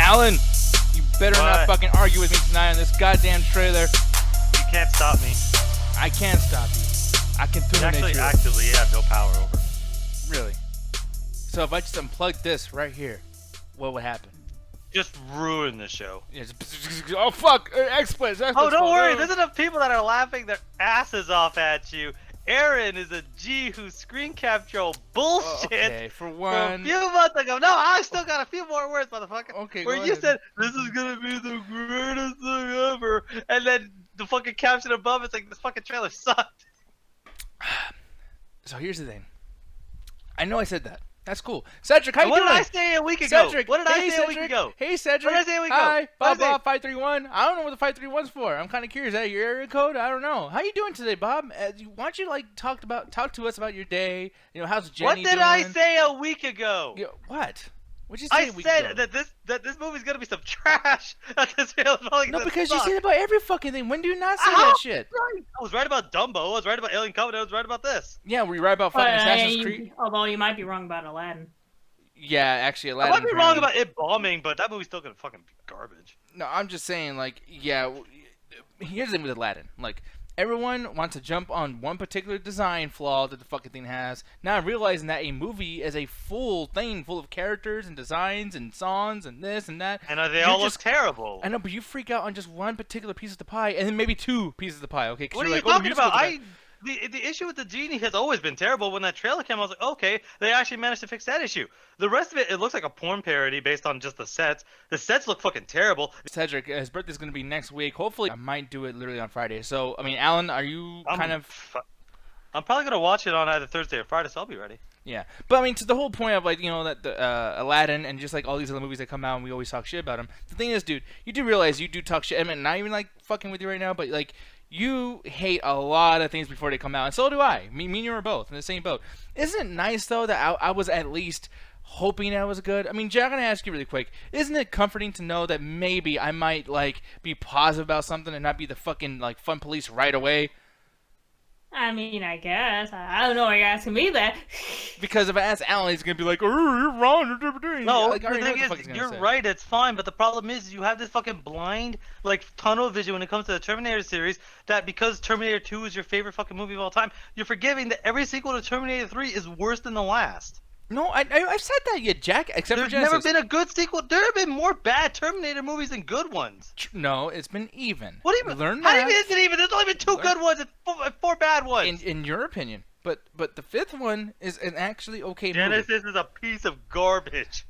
Alan, you better not fucking argue with me tonight on this goddamn trailer. You can't stop me. I can't stop you. I can terminate you. Actively have no power over. Really? So if I just unplugged this right here, what would happen? Just ruin the show. Yeah, oh fuck! X-Blitz. Oh, don't worry. There's enough people that are laughing their asses off at you. Aaron is a G who screen capture bullshit okay, for one. from a few months ago. No, I still got a few more words, motherfucker. Okay, where you said this is gonna be the greatest thing ever, and then the fucking caption above it's like this fucking trailer sucked. So here's the thing. I know I said that. That's cool. Cedric, how you doing? What did I say a week ago? Cedric, what did I say a week ago? Hey, Cedric. What did I say a week ago? Hi, Bob, 531. I don't know what the 531's for. I'm kind of curious. Is that your area code? I don't know. How you doing today, Bob? Why don't you talk to us about your day? You know, how's Jenny doing? What did I say a week ago? What? What'd you say a week ago? I said that this movie's gonna be some trash. No, because you say it about every fucking thing. When do you not say that shit? Right. I was right about Dumbo. I was right about Alien Covenant. I was right about this. Yeah, were you right about fucking Assassin's Creed? Although you might be wrong about Aladdin. Yeah, actually, Aladdin. I might be wrong about it bombing, but that movie's still gonna fucking be garbage. No, I'm just saying, yeah. Here's the thing with Aladdin. Everyone wants to jump on one particular design flaw that the fucking thing has, not realizing that a movie is a full thing full of characters and designs and songs and this and that. And they all look terrible. I know, but you freak out on just one particular piece of the pie, and then maybe two pieces of the pie. Okay? What are you talking about? The issue with the genie has always been terrible. When that trailer came, I was like, okay, they actually managed to fix that issue. The rest of it looks like a porn parody based on just the sets. The sets look fucking terrible. Cedric, his birthday's going to be next week. Hopefully, I might do it literally on Friday. So, I mean, Alan, are you I'm probably going to watch it on either Thursday or Friday, so I'll be ready. Yeah. But, I mean, to the whole point of, that the Aladdin and just, all these other movies that come out and we always talk shit about them. The thing is, dude, you do realize you do talk shit. I mean, not even, fucking with you right now, but, you hate a lot of things before they come out, and so do I. Me and you are both in the same boat. Isn't it nice, though, that I was at least hoping that was good? I mean, Jack, I'm going to ask you really quick. Isn't it comforting to know that maybe I might, be positive about something and not be the fucking, fun police right away? I mean, I guess. I don't know why you're asking me that. Because if I ask Alan, he's going to be like, oh, you're wrong. No, the thing is, you're right, it's fine, but the problem is you have this fucking blind, tunnel vision when it comes to the Terminator series, that because Terminator 2 is your favorite fucking movie of all time, you're forgiving that every sequel to Terminator 3 is worse than the last. No, I've said that yet, Jack, except for Genesis. There's never been a good sequel. There have been more bad Terminator movies than good ones. No, it's been even. What do you mean? How do you mean it's even? There's only been two good ones and four bad ones. In your opinion. But the fifth one is an actually okay movie. Genesis is a piece of garbage.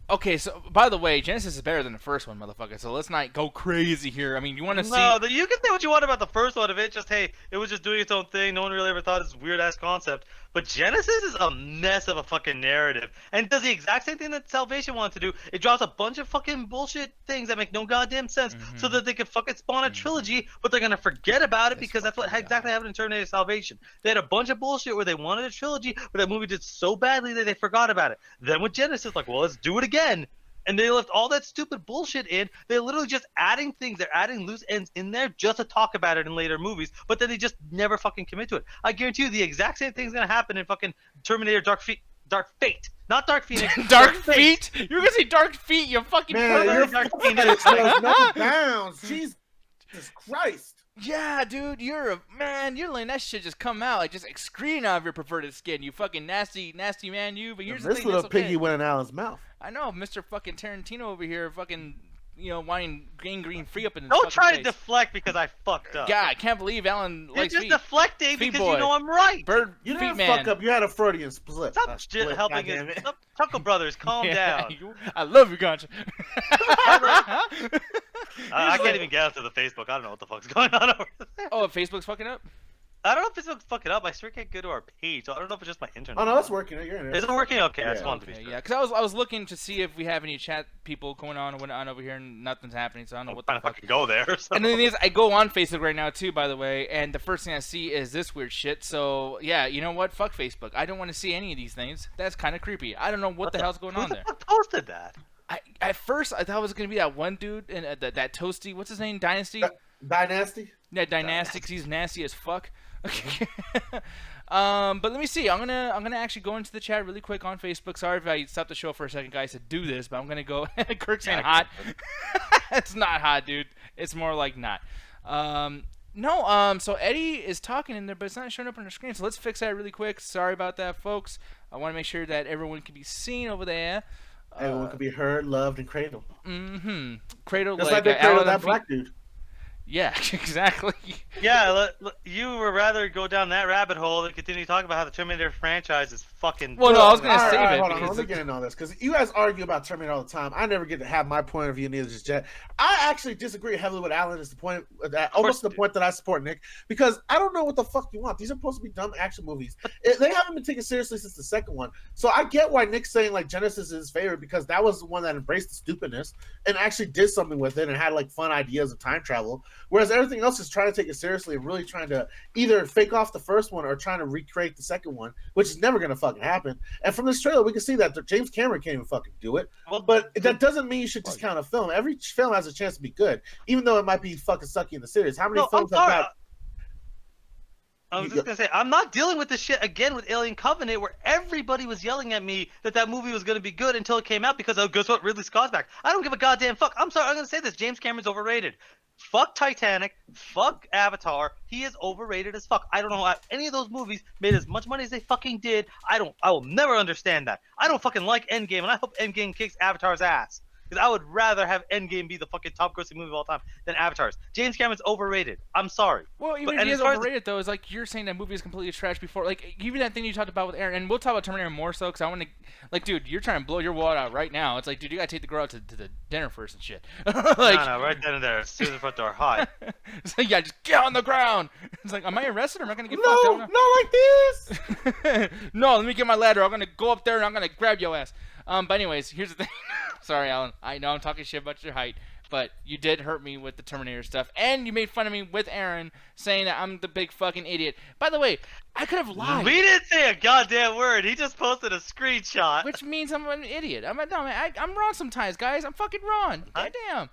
Okay, so, by the way, Genesis is better than the first one, motherfucker, so let's not go crazy here. I mean, you want to see... No, you can say what you want about the first one. If it just, hey, it was just doing its own thing. No one really ever thought it's a weird-ass concept. But Genesis is a mess of a fucking narrative. And it does the exact same thing that Salvation wanted to do. It drops a bunch of fucking bullshit things that make no goddamn sense so that they can fucking spawn a trilogy, but they're going to forget about it because that's what exactly happened in Terminator Salvation. They had a bunch of bullshit where they wanted a trilogy, but that movie did so badly that they forgot about it. Then with Genesis, well, let's do it again. And they left all that stupid bullshit in. They're literally just adding things. They're adding loose ends in there just to talk about it in later movies. But then they just never fucking commit to it. I guarantee you the exact same thing's going to happen in fucking Terminator Dark Fate. Not Dark Phoenix. Dark Feet? You're going to say Dark Feet, you fucking pervert. Dark Phoenix. There's no bounds. Jesus Christ. Yeah, dude, you're letting that shit just come out, just excreting out of your perverted skin, you fucking nasty man, you. But here's the thing, this little piggy went in Alan's mouth. I know, Mr. fucking Tarantino over here, fucking, wanting green free up in his Don't try face. to deflect because I fucked up. God, I can't believe Alan likes You're feet. just deflecting feet because boy. you know I'm right. You didn't fuck up. You had a Freudian split. Stop helping it. Chuckle Brothers, calm down. I love you, Gotcha. I can't even get out to the Facebook. I don't know what the fuck's going on over there. Oh, Facebook's fucking up? I don't know if Facebook's fucking up. I sure can't go to our page. So I don't know if it's just my internet. Oh, no, it's working. You're in it. Is it working? Okay, yeah, I just wanted to be sure. Yeah, because I was looking to see if we have any chat people going on or whatnot over here, and nothing's happening, so I don't know what the fuck. I'm trying to go there. So. And then the thing is, I go on Facebook right now, too, by the way, and the first thing I see is this weird shit, so, yeah, you know what? Fuck Facebook. I don't want to see any of these things. That's kind of creepy. I don't know what the hell's going on there. Who posted that? At first, I thought it was going to be that one dude, and that Toasty, what's his name, Dynasty? Dynasty. Yeah, Dynastics. He's nasty as fuck. Okay. But let me see. I'm gonna actually go into the chat really quick on Facebook. Sorry if I stopped the show for a second, guys, to do this, but I'm gonna go. Kirk's saying hot. It's not hot, dude. It's more like not. No. So Eddie is talking in there, but it's not showing up on the screen. So let's fix that really quick. Sorry about that, folks. I want to make sure that everyone can be seen over there. Everyone can be heard, loved, and cradled. Mm-hmm. Cradled Just like they cradled that black dude. Yeah, exactly. Yeah, you would rather go down that rabbit hole than continue to talk about how the Terminator franchise is fucking. Well, no, I was gonna save it. Hold on, let me get into all this because you guys argue about Terminator all the time. I never get to have my point of view, neither does Jet. I actually disagree heavily with Alan. Is the point that almost the point that I support Nick because I don't know what the fuck you want. These are supposed to be dumb action movies. They haven't been taken seriously since the second one, so I get why Nick's saying like Genesis is his favorite because that was the one that embraced the stupidness and actually did something with it and had like fun ideas of time travel. Whereas everything else is trying to take it seriously and really trying to either fake off the first one or trying to recreate the second one, which is never going to fucking happen. And from this trailer, we can see that James Cameron can't even fucking do it. But that doesn't mean you should discount a film. Every film has a chance to be good, even though it might be fucking sucky in the series. How many films have got... I was just going to say, I'm not dealing with this shit again with Alien Covenant where everybody was yelling at me that movie was going to be good until it came out because, oh, guess what, Ridley Scott's back. I don't give a goddamn fuck. I'm sorry, I'm going to say this. James Cameron's overrated. Fuck Titanic. Fuck Avatar. He is overrated as fuck. I don't know how any of those movies made as much money as they fucking did. I will never understand that. I don't fucking like Endgame, and I hope Endgame kicks Avatar's ass. Because I would rather have Endgame be the fucking top-grossing movie of all time than Avatar's. James Cameron's overrated. I'm sorry. Well, even if he is overrated, though, is like you're saying that movie is completely trash before. Like, even that thing you talked about with Aaron, and we'll talk about Terminator more so, because I want to... Like, dude, you're trying to blow your wad out right now. It's like, dude, you got to take the girl out to the dinner first and shit. Like, no, right then and there. It's through the front door. Hi. It's like, yeah, just get on the ground. It's like, am I arrested or am I going to get fucked up? No, not like this. No, let me get my ladder. I'm going to go up there and I'm going to grab your ass. But anyways, here's the thing. Sorry, Alan. I know I'm talking shit about your height, but you did hurt me with the Terminator stuff, and you made fun of me with Aaron, saying that I'm the big fucking idiot. By the way, I could have lied. We didn't say a goddamn word. He just posted a screenshot. Which means I'm an idiot. I'm wrong sometimes, guys. I'm fucking wrong. Goddamn.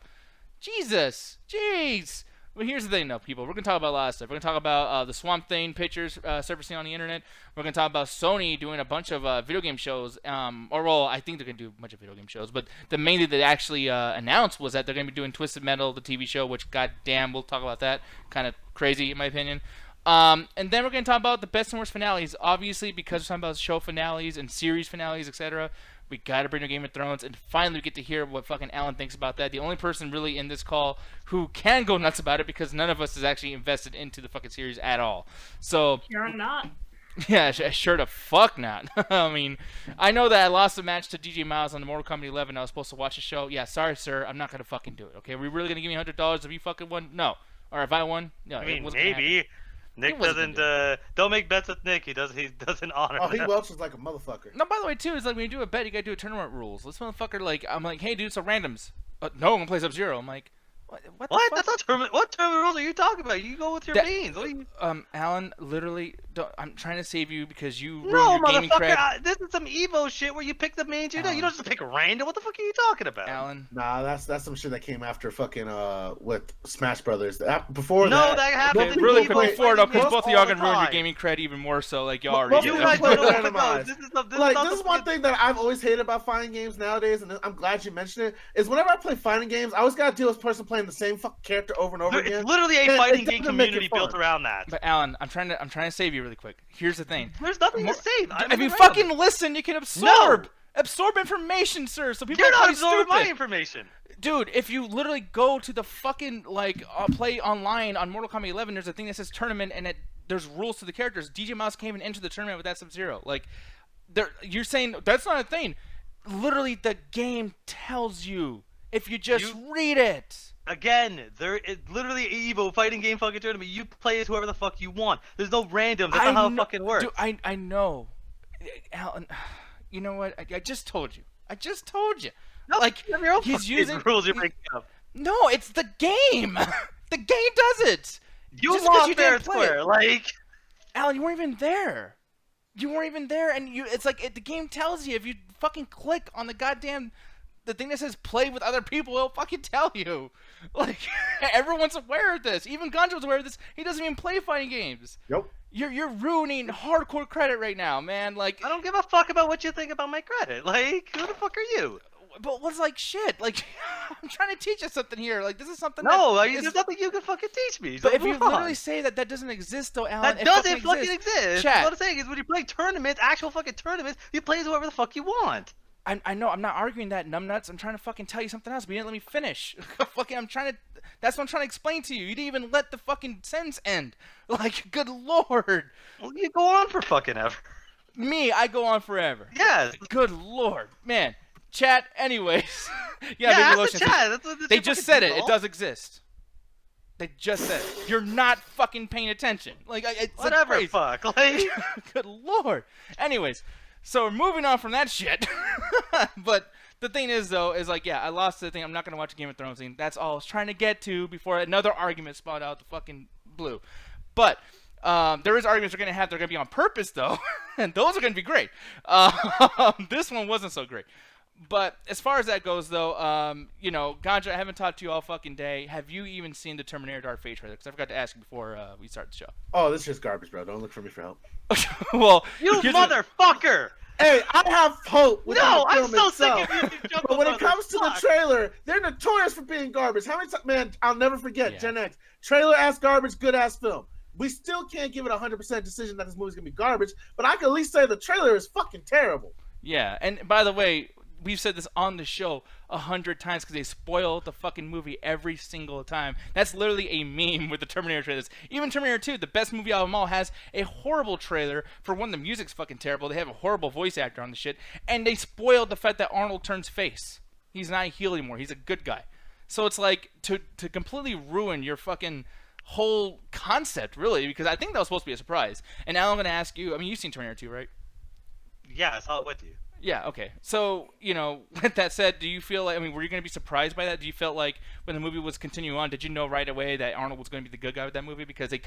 Jesus. Jeez. Well, here's the thing, though, people. We're going to talk about a lot of stuff. We're going to talk about the Swamp Thing pictures surfacing on the internet. We're going to talk about Sony doing a bunch of video game shows. Well, I think they're going to do a bunch of video game shows. But the main thing that they actually announced was that they're going to be doing Twisted Metal, the TV show, which, goddamn, we'll talk about that. Kind of crazy, in my opinion. And then we're going to talk about the best and worst finales. Obviously, because we're talking about show finales and series finales, etc., we gotta bring a Game of Thrones, and finally we get to hear what fucking Alan thinks about that. The only person really in this call who can go nuts about it, because none of us is actually invested into the fucking series at all. So You're not. yeah, sure the fuck not. I mean, I know that I lost the match to DJ Miles on the Mortal Kombat 11. I was supposed to watch the show. Yeah, sorry, sir. I'm not gonna fucking do it. Okay, are we really gonna give me $100 if you fucking won? No. Or if I won? No. I mean, maybe. Nick doesn't. Don't make bets with Nick. He doesn't honor. Oh, he welches like a motherfucker. No, by the way, too, it's like when you do a bet, you gotta do a tournament rules. This motherfucker, like, I'm like, hey, dude, it's a randoms. No, I'm gonna play Sub-Zero. I'm like, what? What? That's not tournament. What tournament rules are you talking about? You go with your beans. What are you... Alan, literally, I'm trying to save you because you ruined No, your gaming cred. motherfucker. This is some Evo shit where you pick the mains. You know, you don't just pick random. What the fuck are you talking about? Alan. Nah, that's some shit that came after fucking with Smash Brothers. Before that happened. Okay, really quick before though, because both of y'all gonna ruin your gaming cred even more so. Like y'all already. You did. guys play randomized. This is one thing that I've always hated about fighting games nowadays, and I'm glad you mentioned it. Is whenever I play fighting games, I always gotta deal with this person playing the same fucking character over and over again. It's literally a fighting game community built around that. But Alan, I'm trying to save you really quick. Here's the thing. There's nothing to save. If you fucking listen, you can absorb information, sir. So people You're not absorbing my information. Dude, if you literally go to the fucking play online on Mortal Kombat 11, there's a thing that says tournament, and there's rules to the characters. DJ Mouse came and entered the tournament with that Sub-Zero. Like, you're saying that's not a thing. Literally, the game tells you if you just read it. Again, it's literally an Evo fighting game fucking tournament. You play as whoever the fuck you want. There's no random. That's not how it fucking works. Dude, I know. Alan, you know what? I just told you. No, like, he's using rules you're making up. No, it's the game. The game does it. You lost fair and square. Like, Alan, you weren't even there. And it's like the game tells you if you fucking click on the goddamn the thing that says play with other people, it'll fucking tell you. Like, everyone's aware of this. Even Ganjo's aware of this. He doesn't even play fighting games. Yep. You're ruining hardcore credit right now, man. Like, I don't give a fuck about what you think about my credit. Like, who the fuck are you? but what's like shit? Like, I'm trying to teach you something here. Like, this is something. No, that there's nothing you can fucking teach me. But So if you move on. literally say that doesn't exist, though, Alan, That doesn't fucking fucking exist. Chat. What I'm saying is, when you play tournaments, actual fucking tournaments, you play as whoever the fuck you want. I know, I'm not arguing that, numbnuts. I'm trying to fucking tell you something else, but you didn't let me finish. Fucking, that's what I'm trying to explain to you. You didn't even let the fucking sentence end. Like, good lord. Well, you go on for fucking ever. Me, I go on forever. Yes. Good lord. Man. Chat, anyways. Yeah, Baby ask Lotion the says- chat. That's They your just fucking said it. It default. does exist. They just said it. You're not fucking paying attention. Like, it's like Whatever, crazy. fuck. Like, Good lord. Anyways, so we're moving on from that shit. But the thing is, though, is like, yeah, I lost the thing. I'm not going to watch a Game of Thrones thing. That's all I was trying to get to before another argument spawned out the fucking blue. But there is arguments we're going to have. They're going to be on purpose, though. And those are going to be great. This one wasn't so great. But as far as that goes, though, you know, Ganja, I haven't talked to you all fucking day. Have you even seen the Terminator Dark Fate trailer? Because I forgot to ask you before we start the show. Oh, this is just garbage, bro. Don't look for me for help. Well, you here's motherfucker! Hey, I have hope with No, the I'm film so sick itself. of you Jungle But when it Brothers. comes to the Fuck. trailer, they're notorious for being garbage. How many times, man? I'll never forget Yeah. Gen X trailer ass garbage, good ass film. We still can't give it 100% decision that this movie's gonna be garbage, but I can at least say the trailer is fucking terrible. Yeah, and by the way, we've said this on the show 100 times because they spoil the fucking movie every single time. That's literally a meme with the Terminator trailers. Even Terminator 2, the best movie out of them all, has a horrible trailer. For one, the music's fucking terrible. They have a horrible voice actor on the shit. And they spoiled the fact that Arnold turns face. He's not a heel anymore. He's a good guy. So it's like, to completely ruin your fucking whole concept, really, because I think that was supposed to be a surprise. And now I'm going to ask you, I mean, you've seen Terminator 2, right? Yeah, I saw it with you. Yeah, okay. So, you know, with that said, do you feel like, I mean, were you going to be surprised by that? Do you feel like when the movie was continuing on, did you know right away that Arnold was going to be the good guy with that movie? Because they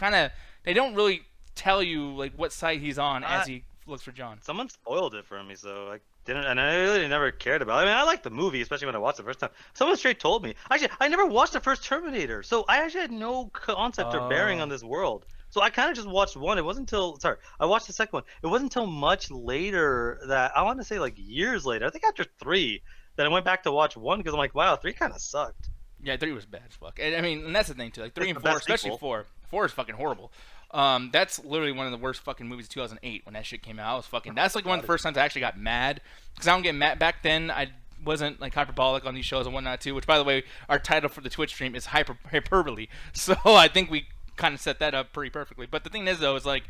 don't really tell you, like, what side he's on as he looks for John. Someone spoiled it for me, so I didn't, and I really never cared about it. I mean, I liked the movie, especially when I watched it the first time. Someone straight told me. Actually, I never watched the first Terminator, so I actually had no concept or bearing on this world. So I kind of just watched one. It wasn't until, I watched the second one. It wasn't until much later that, I want to say like years later, I think after 3, that I went back to watch 1 because I'm like, wow, 3 kind of sucked. Yeah, 3 was bad as fuck. And I mean, and that's the thing, too. Like, 3 It's and the 4, best especially sequel. 4. 4 is fucking horrible. That's literally one of the worst fucking movies of 2008 when that shit came out. I was fucking, that's like one of the first times I actually got mad. Because I don't get mad. Back then, I wasn't like hyperbolic on these shows and whatnot, too. Which, by the way, our title for the Twitch stream is hyperbole. So I think we kind of set that up pretty perfectly. But the thing is, though, is like,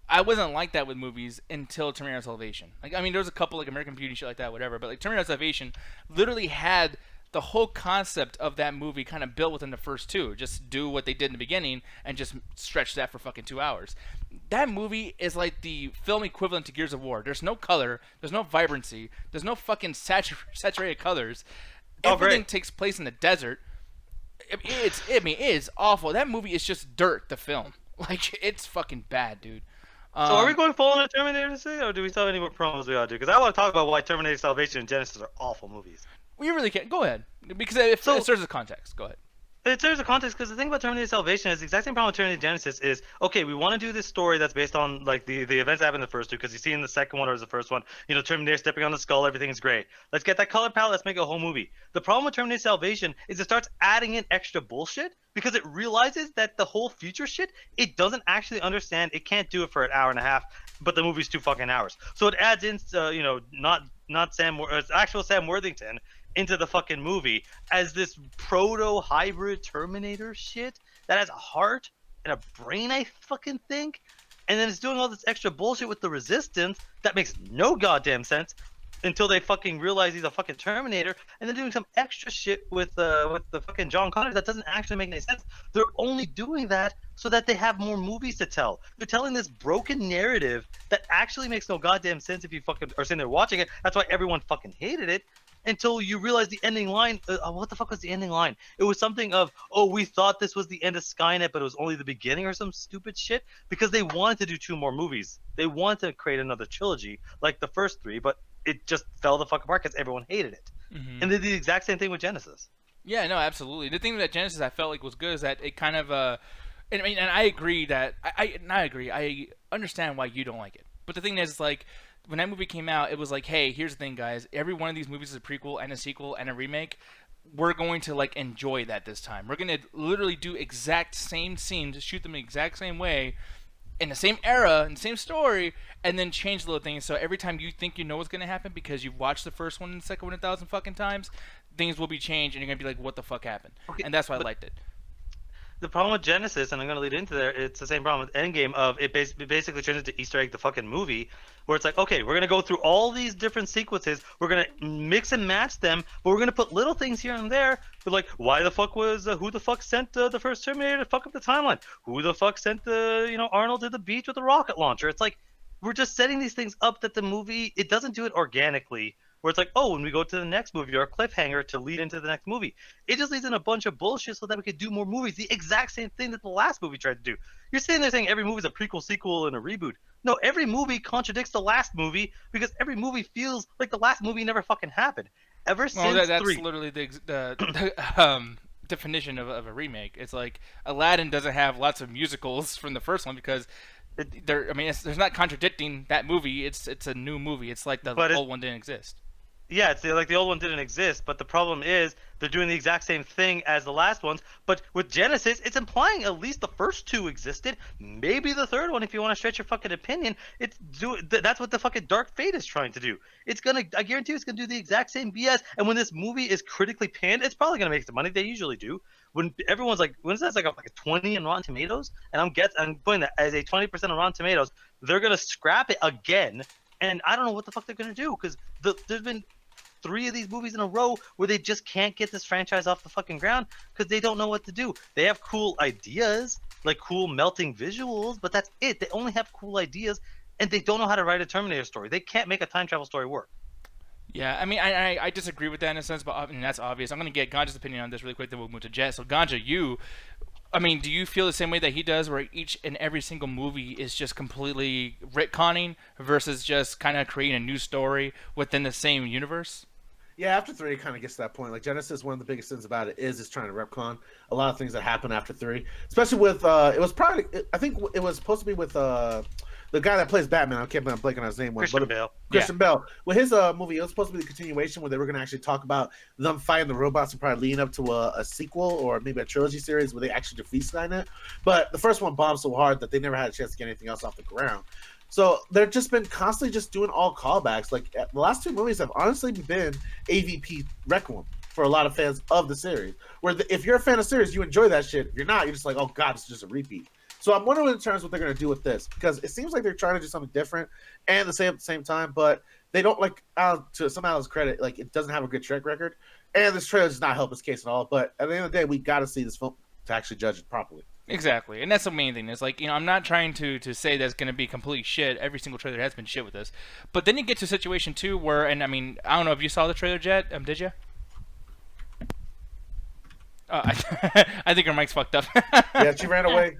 I wasn't like that with movies until Terminator Salvation. Like, I mean, there was a couple like American Beauty shit like that, whatever. But like Terminator Salvation literally had the whole concept of that movie kind of built within the first 2. Just do what they did in the beginning and just stretch that for fucking 2 hours. That movie is like the film equivalent to Gears of War. There's no color. There's no vibrancy. There's no fucking saturated colors. Oh, Everything great. takes place in the desert. It's awful. That movie is just dirt, the film. Like, it's fucking bad, dude. So are we going full on Terminator today, or do we still have any more promos we gotta do? Because I want to talk about why Terminator Salvation and Genesis are awful movies. We really can't. Go ahead. Because if it serves as context. Go ahead. In terms of context, because the thing about Terminator Salvation is the exact same problem with Terminator Genesis is, okay, we want to do this story that's based on like the events that happened in the first 2, because you see in the second one or the first one, you know, Terminator stepping on the skull, everything's great. Let's get that color palette, let's make a whole movie. The problem with Terminator Salvation is it starts adding in extra bullshit because it realizes that the whole future shit, it doesn't actually understand, it can't do it for an hour and a half, but the movie's 2 fucking hours. So it adds in, you know, not Sam, it's actual Sam Worthington into the fucking movie as this proto-hybrid Terminator shit that has a heart and a brain, I fucking think. And then it's doing all this extra bullshit with the Resistance that makes no goddamn sense until they fucking realize he's a fucking Terminator, and then doing some extra shit with the fucking John Connor that doesn't actually make any sense. They're only doing that so that they have more movies to tell. They're telling this broken narrative that actually makes no goddamn sense if you fucking are sitting there watching it. That's why everyone fucking hated it. Until you realize the ending line. What the fuck was the ending line? It was something of, oh, we thought this was the end of Skynet, but it was only the beginning, or some stupid shit. Because they wanted to do 2 more movies. They wanted to create another trilogy like the first 3, but it just fell the fuck apart because everyone hated it. Mhm. And they did the exact same thing with Genesis. Yeah, no, absolutely. The thing that Genesis I felt like was good is that it kind of and I mean, and I agree that I agree. I understand why you don't like it. But the thing is, like, when that movie came out, it was like, hey, here's the thing, guys. Every one of these movies is a prequel and a sequel and a remake. We're going to like enjoy that this time. We're gonna literally do exact same scenes, shoot them the exact same way, in the same era, in the same story, and then change little things. So every time you think you know what's gonna happen because you've watched the first one and the second one 1,000 fucking times, things will be changed, and you're gonna be like, "What the fuck happened?" Okay, And that's why I but liked it. the problem with Genesis, and I'm going to lead into there, it's the same problem with Endgame of it basically turns into Easter egg the fucking movie, where it's like, okay, we're going to go through all these different sequences, we're going to mix and match them, but we're going to put little things here and there, but like, why the fuck was, who the fuck sent the first Terminator to fuck up the timeline? Who the fuck sent Arnold to the beach with a rocket launcher? It's like, we're just setting these things up that the movie, it doesn't do it organically. Where it's like, oh, when we go to the next movie or a cliffhanger to lead into the next movie, it just leads in a bunch of bullshit so that we could do more movies. The exact same thing that the last movie tried to do. You're sitting there saying every movie is a prequel, sequel, and a reboot. No, every movie contradicts the last movie because every movie feels like the last movie never fucking happened. Ever Well, since that's 3. literally the definition of a remake. It's like Aladdin doesn't have lots of musicals from the first one because there's not contradicting that movie. It's a new movie. It's like the old one didn't exist. Yeah, it's like the old one didn't exist, but the problem is they're doing the exact same thing as the last ones. But with Genesis, it's implying at least the first 2 existed, maybe the third one if you want to stretch your fucking opinion. That's what the fucking Dark Fate is trying to do. I guarantee you, it's gonna do the exact same BS. And when this movie is critically panned, it's probably gonna make some money. They usually do. When everyone's like, when that's like a 20 on Rotten Tomatoes, and I'm putting that as a 20% on Rotten Tomatoes, they're gonna scrap it again. And I don't know what the fuck they're gonna do because there's been 3 of these movies in a row where they just can't get this franchise off the fucking ground because they don't know what to do. They have cool ideas, like cool melting visuals, but that's it. They only have cool ideas, and they don't know how to write a Terminator story. They can't make a time travel story work. Yeah, I mean, I disagree with that in a sense, but I mean, that's obvious. I'm going to get Ganja's opinion on this really quick, then we'll move to Jet. So, Ganja, do you feel the same way that he does, where each and every single movie is just completely retconning versus just kind of creating a new story within the same universe? Yeah, after 3, it kind of gets to that point. Like Genesis, one of the biggest things about it is it's trying to retcon a lot of things that happen after 3, especially with I think it was supposed to be with the guy that plays Batman. I can't remember, I'm blanking on his name. Christian Bale. Christian Bale. With his movie, it was supposed to be the continuation where they were going to actually talk about them fighting the robots and probably leading up to a sequel or maybe a trilogy series where they actually defeat Skynet. But the first one bombed so hard that they never had a chance to get anything else off the ground. So they've just been constantly just doing all callbacks. Like the last 2 movies have honestly been AVP Requiem for a lot of fans of the series. Where if you're a fan of the series, you enjoy that shit. If you're not, you're just like, oh god, it's just a repeat. So I'm wondering in terms what they're going to do with this because it seems like they're trying to do something different and the same at the same time, but they don't like to some Alan's credit, like it doesn't have a good track record, and this trailer does not help his case at all. But at the end of the day, we got to see this film to actually judge it properly. Exactly, and that's the main thing. Is like, I'm not trying to say that's going to be complete shit. Every single trailer has been shit with this, but then you get to a situation too where, and I mean, I don't know if you saw the trailer, Jet. Did you? I think her mic's fucked up. Yeah, she ran away.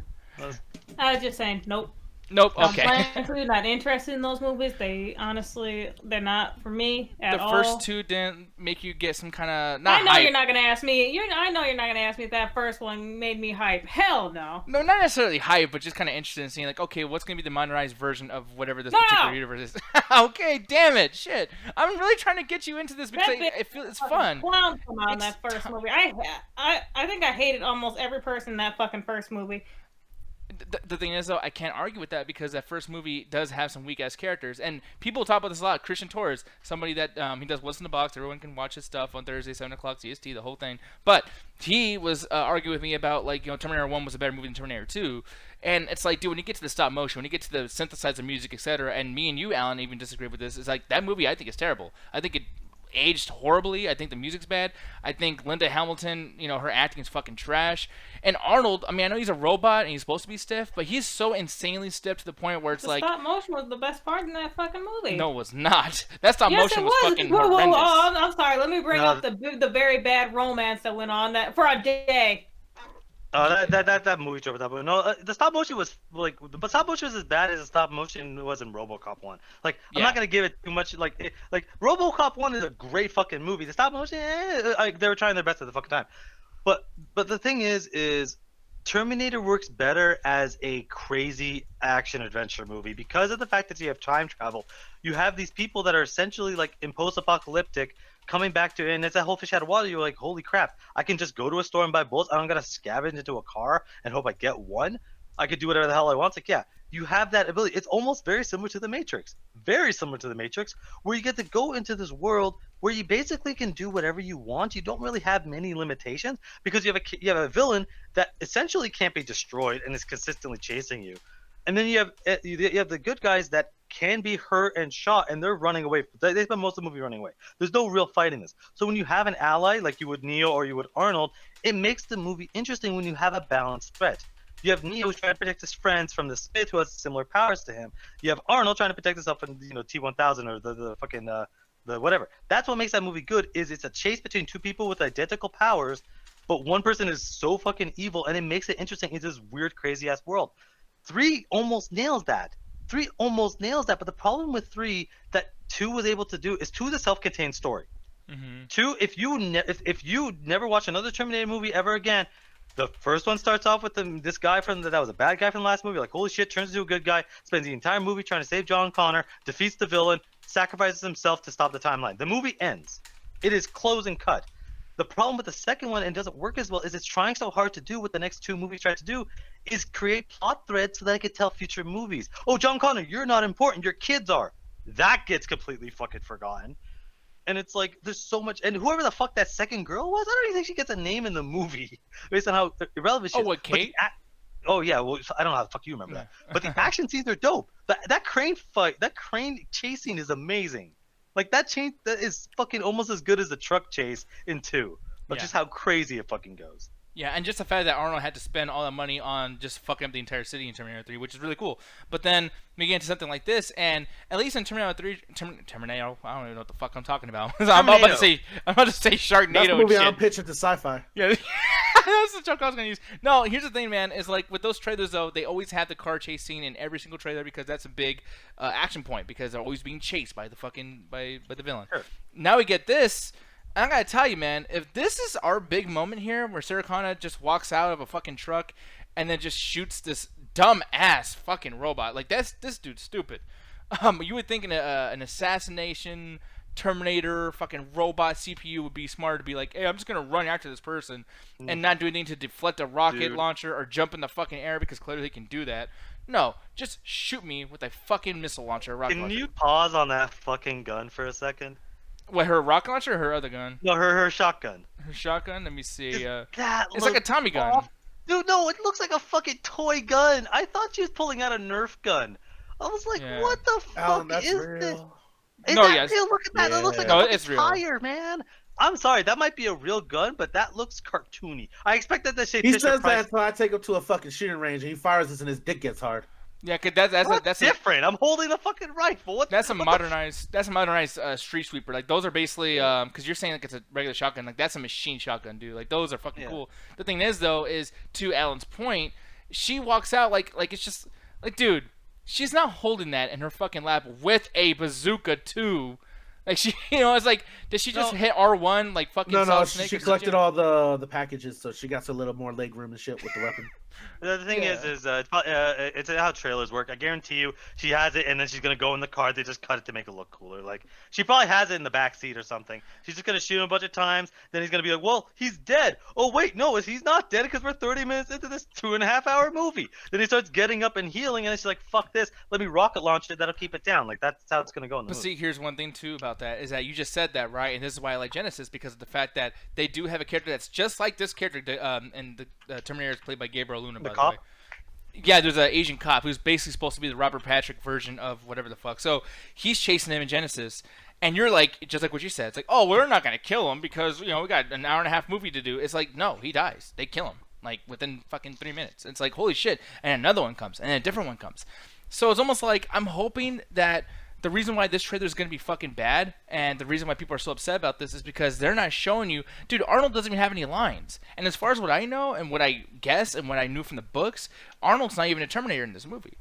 I was just saying, nope. Nope. Okay. I'm not interested in those movies. They're not for me at all. The first 2 didn't make you get some kind of I know you're not gonna ask me. I know you're not gonna ask me if that first one made me hype. Hell no. No, not necessarily hype, but just kind of interested in seeing like, okay, what's gonna be the modernized version of whatever this particular universe is. Okay, damn it, shit. I'm really trying to get you into this because I feel it's fun. Clown come out in that first movie. I think I hated almost every person in that fucking first movie. The thing is, though, I can't argue with that because that first movie does have some weak-ass characters. And people talk about this a lot. Christian Torres, somebody that he does What's in the Box. Everyone can watch his stuff on Thursday, 7 o'clock CST, the whole thing. But he was arguing with me about, like, Terminator 1 was a better movie than Terminator 2. And it's like, dude, when you get to the stop motion, when you get to the synthesizer music, etc., and me and you, Alan, even disagree with this, it's like, that movie I think is terrible. I think it aged horribly. I think the music's bad. I think Linda Hamilton, her acting is fucking trash. And Arnold, I mean, I know he's a robot and he's supposed to be stiff, but he's so insanely stiff to the point where it's like... stop motion was the best part in that fucking movie. No, it was not. That stop motion was fucking horrendous. I'm sorry. Let me bring up the very bad romance that went on that for a day. That movie drove it up. But no, the stop motion was like, but stop motion was as bad as the stop motion was in RoboCop 1. Like, I'm Yeah. not gonna give it too much. Like RoboCop 1 is a great fucking movie. The stop motion, like they were trying their best at the fucking time. But the thing is Terminator works better as a crazy action adventure movie because of the fact that you have time travel. You have these people that are essentially like in post-apocalyptic coming back to, and it's that whole fish out of water. You're like, holy crap! I can just go to a store and buy bullets. I don't gotta scavenge into a car and hope I get one. I could do whatever the hell I want. It's like, yeah, you have that ability. It's almost very similar to the Matrix. Very similar to the Matrix, where you get to go into this world where you basically can do whatever you want. You don't really have many limitations because you have a villain that essentially can't be destroyed and is consistently chasing you. And then you have the good guys that can be hurt and shot, and they're running away. They spend most of the movie running away. There's no real fight in this. So when you have an ally like you would Neo or you would Arnold, it makes the movie interesting when you have a balanced threat. You have Neo trying to protect his friends from the Smith, who has similar powers to him. You have Arnold trying to protect himself from T-1000 or the fucking the whatever. That's what makes that movie good. Is it's a chase between two people with identical powers, but one person is so fucking evil, and it makes it interesting in this weird, crazy ass world. 3 almost nails that. 3 almost nails that. But the problem with 3 that 2 was able to do is 2 is a self-contained story. 2, if you never watch another Terminator movie ever again, the first one starts off with this guy that was a bad guy from the last movie, like holy shit, turns into a good guy, spends the entire movie trying to save John Connor, defeats the villain, sacrifices himself to stop the timeline. The movie ends. It is close and cut. The problem with the second one, and doesn't work as well, is it's trying so hard to do what the next 2 movies try to do, is create plot threads so that I could tell future movies. Oh, John Connor, you're not important, your kids are. That gets completely fucking forgotten. And it's like, there's so much, and whoever the fuck that second girl was, I don't even think she gets a name in the movie, based on how irrelevant she is. Oh, what, Kate? Oh, yeah, well, I don't know how the fuck you remember that. But the action scenes are dope. That crane fight, that crane chasing is amazing. Like, that is fucking almost as good as the truck chase in 2. But just how crazy it fucking goes. Yeah, and just the fact that Arnold had to spend all that money on just fucking up the entire city in Terminator 3, which is really cool. But then we get into something like this, and at least in Terminator 3, Terminator, I don't even know what the fuck I'm talking about. I'm about to say Sharknado. That's the movie and shit. I'm pitching to sci-fi. Yeah, that's the joke I was gonna use. No, here's the thing, man. Is like with those trailers though, they always have the car chase scene in every single trailer because that's a big action point because they're always being chased by the fucking by the villain. Sure. Now we get this. I gotta tell you, man, if this is our big moment here where Sarah Connor just walks out of a fucking truck and then just shoots this dumb ass fucking robot, like this dude's stupid. You would think an assassination Terminator fucking robot CPU would be smarter to be like, hey, I'm just gonna run after this person and not do anything to deflect a rocket launcher or jump in the fucking air because clearly he can do that. No, just shoot me with a fucking missile launcher, rocket launcher. Can you pause on that fucking gun for a second? What, her rocket launcher or her other gun? No, her shotgun. Her shotgun? Let me see. It's It's like a Tommy gun. Off. Dude, no, it looks like a fucking toy gun. I thought she was pulling out a Nerf gun. I was like, what the fuck is this? Look at that. That looks like a tire, man. I'm sorry, that might be a real gun, but that looks cartoony. I expected that shit. He says that until I take him to a fucking shooting range and he fires this and his dick gets hard. Yeah, cause that's different. I'm holding a fucking rifle. That's a modernized street sweeper. Like those are basically because you're saying like it's a regular shotgun. Like that's a machine shotgun, dude. Like those are fucking cool. The thing is though, is to Alan's point, she walks out like it's just like, dude, she's not holding that in her fucking lap with a bazooka too. Like she, it's like, did she just hit R1 like fucking? No, she collected all the packages, so she got a little more leg room and shit with the weapon. The thing is it's how trailers work. I guarantee you, she has it, and then she's gonna go in the car. They just cut it to make it look cooler. Like she probably has it in the back seat or something. She's just gonna shoot him a bunch of times. Then he's gonna be like, "Well, he's dead." Oh wait, no, he's not dead because we're 30 minutes into this 2.5-hour movie. Then he starts getting up and healing, and then she's like, "Fuck this! Let me rocket launch it. That'll keep it down." Like that's how it's gonna go in the movie. See, here's one thing too about that is that you just said that, right? And this is why I like Genesis, because of the fact that they do have a character that's just like this character. And the Terminator is played by Gabriel Luna, by the way. Yeah, there's an Asian cop who's basically supposed to be the Robert Patrick version of whatever the fuck. So he's chasing him in Genesis, and you're like, just like what you said, it's like, oh, we're not gonna kill him because we got an hour and a half movie to do. It's like, no, he dies. They kill him like within fucking 3 minutes. It's like, holy shit! And another one comes, and a different one comes. So it's almost like I'm hoping that the reason why this trailer is going to be fucking bad, and the reason why people are so upset about this is because they're not showing you, dude, Arnold doesn't even have any lines. And as far as what I know and what I guess and what I knew from the books, Arnold's not even a Terminator in this movie.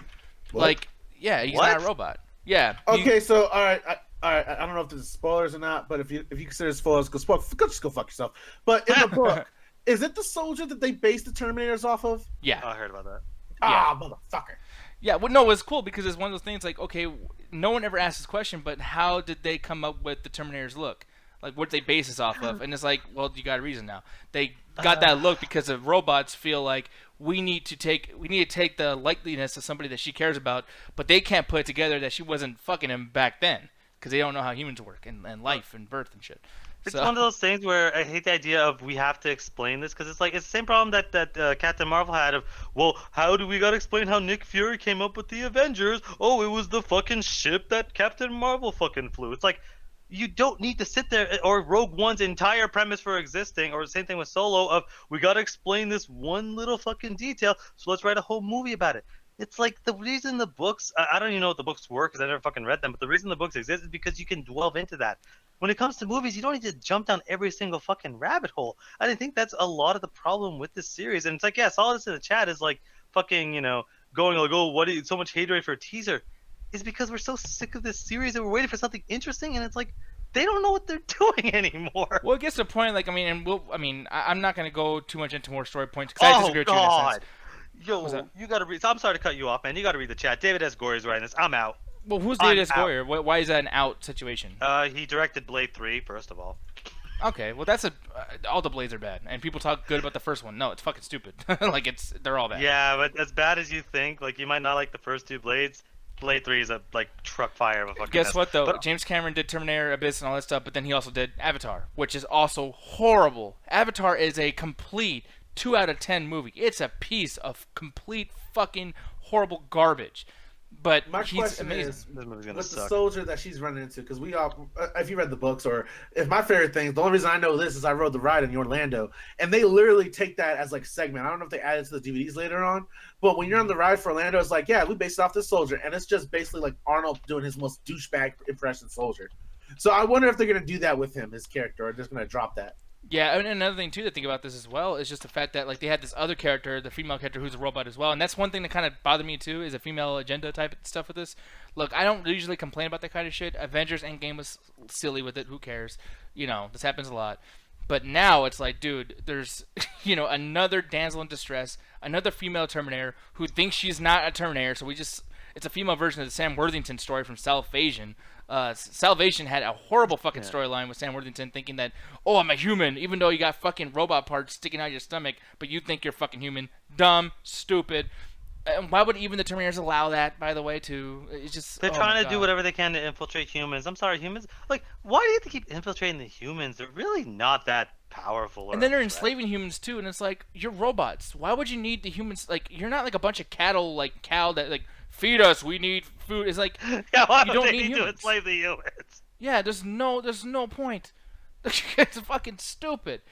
What? Like, yeah, he's What? not a robot. Yeah. Okay, so all right, I don't know if this is spoilers or not, but if you consider spoilers, just go fuck yourself. But in the book, is it the soldier that they based the Terminators off of? Yeah. I heard about that. Ah, motherfucker. Yeah, well, no, it's cool because it's one of those things like, okay, no one ever asked this question, but how did they come up with the Terminator's look? Like, what did they base this off of? And it's like, well, you got a reason now. They got that look because the robots feel like we need to take the likeliness of somebody that she cares about, but they can't put it together that she wasn't fucking him back then because they don't know how humans work and life and birth and shit. It's So- one of those things where I hate the idea of we have to explain this because it's like it's the same problem that Captain Marvel had of, well, how do we gotta explain how Nick Fury came up with the Avengers? Oh, it was the fucking ship that Captain Marvel fucking flew. It's like you don't need to sit there, or Rogue One's entire premise for existing, or the same thing with Solo of we gotta explain this one little fucking detail, so let's write a whole movie about it. It's like the reason the books, I don't even know what the books were because I never fucking read them, but the reason the books exist is because you can delve into that. When it comes to movies, you don't need to jump down every single fucking rabbit hole. I think that's a lot of the problem with this series. And it's like, yeah, all this in the chat is like fucking, going like, oh, what is so much haterade for a teaser? Is because we're so sick of this series and we're waiting for something interesting, and it's like they don't know what they're doing anymore. Well, it gets to the point, like, I'm not going to go too much into more story points because I disagree with you in that sense. What's Yo, that? you gotta read. I'm sorry to cut you off, man. You gotta read the chat. David S. Goyer is writing this. I'm out. Well, who's I'm David S. out. Goyer? Why is that an out situation? He directed Blade 3, first of all. Okay, well that's all the Blades are bad, and people talk good about the first one. No, it's fucking stupid. Like they're all bad. Yeah, but as bad as you think, like you might not like the first two Blades. Blade 3 is a truck fire of a fucking Guess mess. what though? But, James Cameron did Terminator, Abyss, and all that stuff, but then he also did Avatar, which is also horrible. Avatar is a complete 2 out of 10 movie. It's a piece of complete fucking horrible garbage. But My he's question amazing. is, This movie's gonna with the suck. soldier that she's running into, because we all, if you read the books, or if my favorite thing, the only reason I know this is I rode the ride in Orlando, and they literally take that as like segment. I don't know if they add it to the DVDs later on, but when you're on the ride for Orlando, it's like, yeah, we based it off this soldier, and it's just basically like Arnold doing his most douchebag impression soldier. So I wonder if they're gonna do that with him, his character, or just gonna drop that. Yeah, and another thing too to think about this as well is just the fact that like they had this other character, the female character who's a robot as well, and that's one thing that kind of bothered me too is a female agenda type of stuff with this. Look, I don't usually complain about that kind of shit. Avengers Endgame was silly with it. Who cares? This happens a lot. But now it's like, dude, there's another damsel in distress, another female Terminator who thinks she's not a Terminator, so it's a female version of the Sam Worthington story from Salvation. Salvation had a horrible fucking storyline with Sam Worthington thinking that, oh, I'm a human, even though you got fucking robot parts sticking out your stomach, but you think you're fucking human. Dumb, stupid. And why would even the Terminators allow that, by the way, too? It's just... They're oh trying my to do God. whatever they can to infiltrate humans. I'm sorry, humans. Like, why do you have to keep infiltrating the humans? They're really not that powerful. Or And then they're a threat. enslaving humans, too, and it's like, you're robots. Why would you need the humans? Like, you're not like a bunch of cattle, like, cow that, like, feed us, we need food. It's like, Yeah, why you would don't they need need to humans. enslave the humans? yeah, there's no point. It's fucking stupid.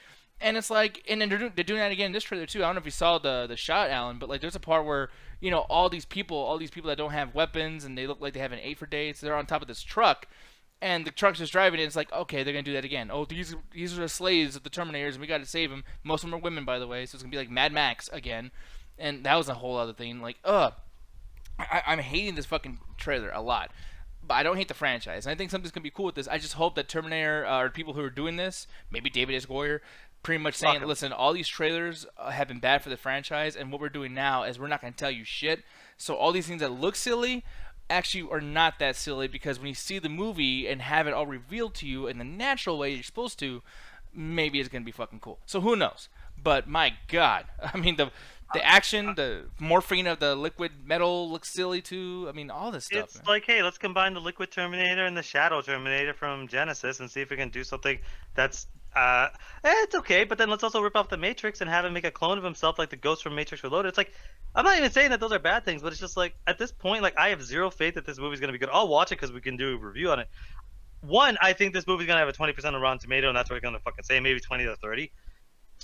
And it's like, and then they're doing that again in this trailer too. I don't know if you saw the shot, Alan, but like there's a part where all these people that don't have weapons and they look like they haven't ate for days. They're on top of this truck, and the truck's just driving. And it's like, okay, they're gonna do that again. Oh, these are the slaves of the Terminators, and we got to save them. Most of them are women, by the way, so it's gonna be like Mad Max again. And that was a whole other thing. Like, I'm hating this fucking trailer a lot. But I don't hate the franchise. And I think something's going to be cool with this. I just hope that Terminator, or people who are doing this, maybe David S. Goyer, pretty much saying, listen, all these trailers have been bad for the franchise, and what we're doing now is we're not going to tell you shit. So all these things that look silly actually are not that silly, because when you see the movie and have it all revealed to you in the natural way you're supposed to, maybe it's going to be fucking cool. So who knows? But my God, I mean, the action, the morphine of the liquid metal looks silly too. I mean, all this stuff. It's man. like, hey, let's combine the Liquid Terminator and the Shadow Terminator from Genesis and see if we can do something that's it's okay, but then let's also rip off the Matrix and have him make a clone of himself like the Ghost from Matrix Reloaded. It's like, I'm not even saying that those are bad things, but it's just like, at this point, like, I have zero faith that this movie's going to be good. I'll watch it because we can do a review on it. One, I think this movie's going to have a 20% on Rotten Tomato, and that's what we're going to fucking say, maybe 20 to 30.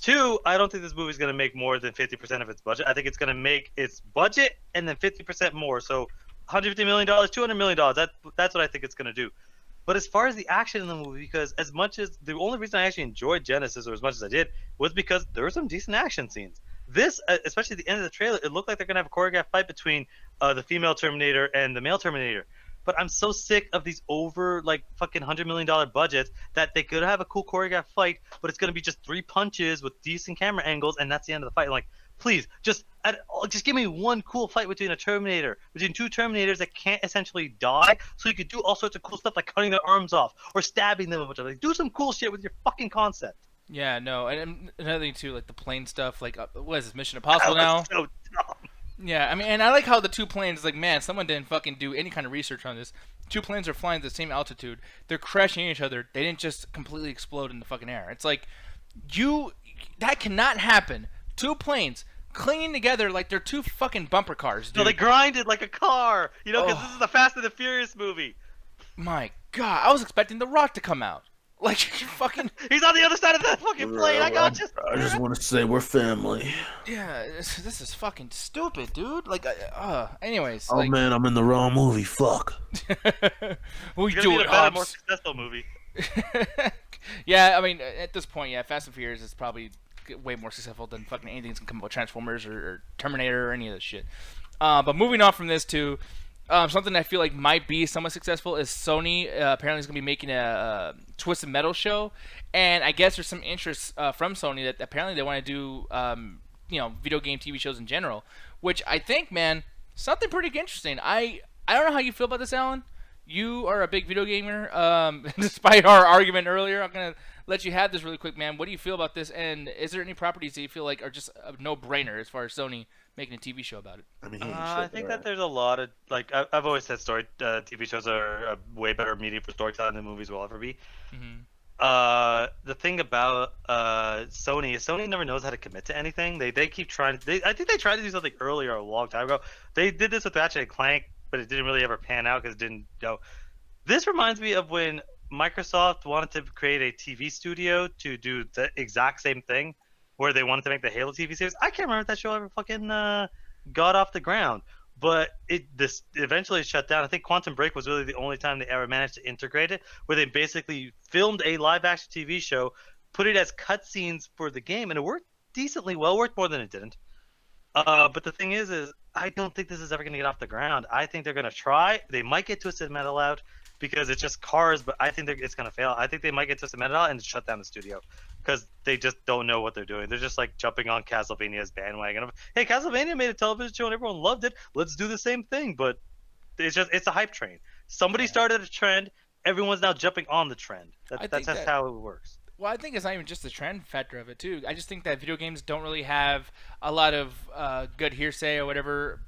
Two, I don't think this movie's going to make more than 50% of its budget. I think it's going to make its budget and then 50% more. So $150 million, $200 million. That's what I think it's gonna do. But as far as the action in the movie, because as much as the only reason I actually enjoyed Genesis, or as much as I did, was because there were some decent action scenes. This, especially at the end of the trailer, it looked like they're gonna have a choreographed fight between the female Terminator and the male Terminator. But I'm so sick of these over like fucking $100 million budgets that they could have a cool choreographed fight, but it's gonna be just 3 punches with decent camera angles, and that's the end of the fight. Like, please, just give me one cool fight between two Terminators that can't essentially die, so you could do all sorts of cool stuff like cutting their arms off or stabbing them a bunch of. Like, do some cool shit with your fucking concept. Yeah, no, and another thing too, like the plane stuff. Like, what is this, Mission Impossible now? So dumb. Yeah, I mean, and I like how the 2 planes, like, man, someone didn't fucking do any kind of research on this. 2 planes are flying at the same altitude. They're crashing each other. They didn't just completely explode in the fucking air. It's like, that cannot happen. 2 planes clinging together like they're 2 fucking bumper cars, dude. No, they grinded like a car, because this is the Fast and the Furious movie. My God, I was expecting The Rock to come out. Like, fucking... He's on the other side of the fucking plane. I got you. I just want to say we're family. Yeah, this is fucking stupid, dude. Like, anyways. Oh, like... man, I'm in the wrong movie. Fuck. We It's do gonna be it, a better, more Hobbs. successful movie. Yeah, I mean, at this point, yeah, Fast and Furious is probably way more successful than fucking anything that's gonna come about Transformers or Terminator or any of this shit. But moving on from this to something I feel like might be somewhat successful is Sony apparently is gonna be making a Twisted Metal show, and I guess there's some interest from Sony that apparently they want to do video game TV shows in general, which I think, man, something pretty interesting. I don't know how you feel about this, Alan. You are a big video gamer. Despite our argument earlier, I'm gonna let you have this really quick, man. What do you feel about this? And is there any properties that you feel like are just a no-brainer as far as Sony making a TV show about it? I mean, I think that there's a lot of I've always said TV shows are a way better medium for storytelling than movies will ever be. Mm-hmm. The thing about Sony is Sony never knows how to commit to anything. They keep trying. I think they tried to do something earlier a long time ago. They did this with Ratchet and Clank, but it didn't really ever pan out because it didn't go. This reminds me of when Microsoft wanted to create a TV studio to do the exact same thing, where they wanted to make the Halo TV series. I can't remember if that show ever fucking got off the ground, but this eventually shut down. I think Quantum Break was really the only time they ever managed to integrate it, where they basically filmed a live-action TV show, put it as cutscenes for the game, and it worked decently well. Worked more than it didn't. But the thing is I don't think this is ever going to get off the ground. I think they're going to try. They might get Twisted Metal out because it's just cars, but I think it's going to fail. I think they might get Twisted Metal out and shut down the studio because they just don't know what they're doing. They're just like jumping on Castlevania's bandwagon. Hey, Castlevania made a television show and everyone loved it. Let's do the same thing. But it's a hype train. Somebody started a trend. Everyone's now jumping on the trend. That's how it works. Well, I think it's not even just the trend factor of it, too. I just think that video games don't really have a lot of good hearsay or whatever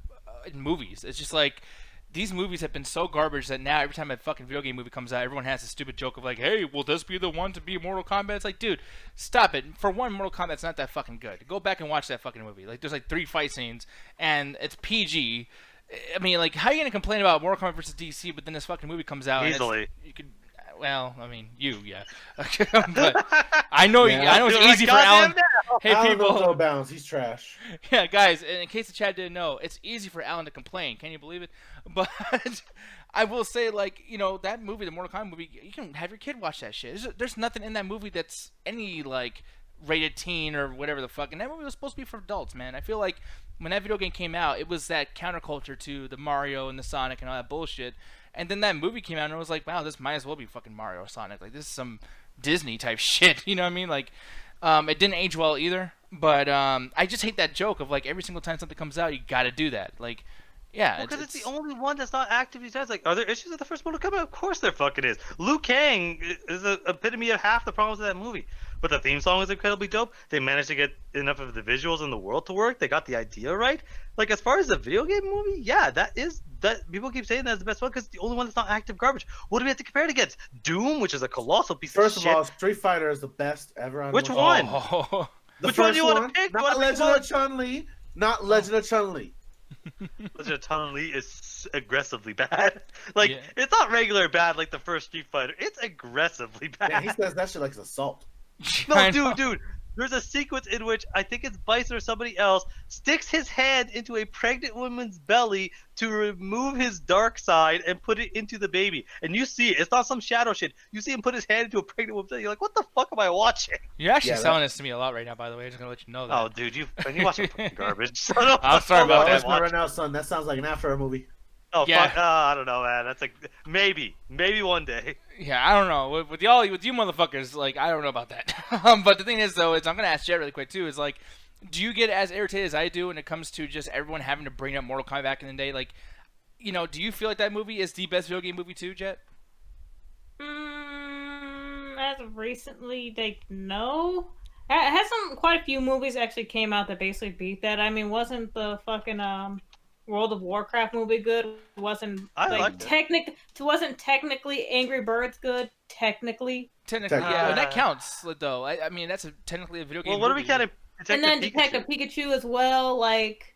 in movies. It's just like these movies have been so garbage that now every time a fucking video game movie comes out, everyone has a stupid joke of like, hey, will this be the one to be Mortal Kombat? It's like, dude, stop it. For one, Mortal Kombat's not that fucking good. Go back and watch that fucking movie. Like, there's like 3 fight scenes, and it's PG. I mean, like, how are you going to complain about Mortal Kombat versus DC, but then this fucking movie comes out? Easily. You could... Well, I mean, yeah. But I know, Yeah. I know it's easy for Alan. Hey, Alan people. knows no bounds. He's trash. Yeah, guys. And in case the chat didn't know, it's easy for Alan to complain. Can you believe it? But I will say, like, that movie, the Mortal Kombat movie, you can have your kid watch that shit. There's nothing in that movie that's any like rated teen or whatever the fuck. And that movie was supposed to be for adults, man. I feel like when that video game came out, it was that counterculture to the Mario and the Sonic and all that bullshit. And then that movie came out, and I was like, wow, this might as well be fucking Mario or Sonic. Like, this is some Disney type shit. You know what I mean? Like, it didn't age well either. But I just hate that joke of, like, every single time something comes out, you gotta do that. Like, yeah. Because it's the only one that's not actively says, like, are there issues with the first one to come out? Of course there fucking is. Liu Kang is the epitome of half the problems of that movie. But the theme song was incredibly dope. They managed to get enough of the visuals in the world to work. They got the idea right. Like, as far as the video game movie, yeah, that people keep saying that's the best one because it's the only one that's not active garbage. What do we have to compare it against? Doom, which is a colossal piece of shit. First of all, Street Fighter is the best ever on Which the one? Oh. Which one do you want to pick? Not Legend of Chun-Li. Not Legend of Chun-Li. Legend of Chun-Li is aggressively bad. Like, Yeah. it's not regular bad like the first Street Fighter. It's aggressively bad. Yeah, he says that shit like it's assault. No, dude. there's a sequence in which I think it's Bison or somebody else sticks his hand into a pregnant woman's belly to remove his dark side and put it into the baby. And you see it. It's not some shadow shit. You see him put his hand into a pregnant woman's belly. You're like, what the fuck am I watching? You're actually selling this to me a lot right now, by the way. I'm just going to let you know that. Oh, dude, you watching fucking garbage. I'm sorry about that. Right now, son. That sounds like an After movie. Oh, yeah. fuck. I don't know, man. That's like, maybe one day. Yeah, I don't know. With you motherfuckers, like, I don't know about that. But the thing is, though, is I'm gonna ask Jet really quick too. Is like, do you get as irritated as I do when it comes to just everyone having to bring up Mortal Kombat back in the day? Like, you know, do you feel like that movie is the best video game movie too, Jet? As of recently, like, no. It has quite a few movies actually came out that basically beat that. I mean, wasn't the fucking World of Warcraft movie good? Wasn't wasn't technically Angry Birds good? Technically, yeah, that counts though. I mean, that's technically a video game. Well, what movie. are we kind of? And then Detective Pikachu as well. Like,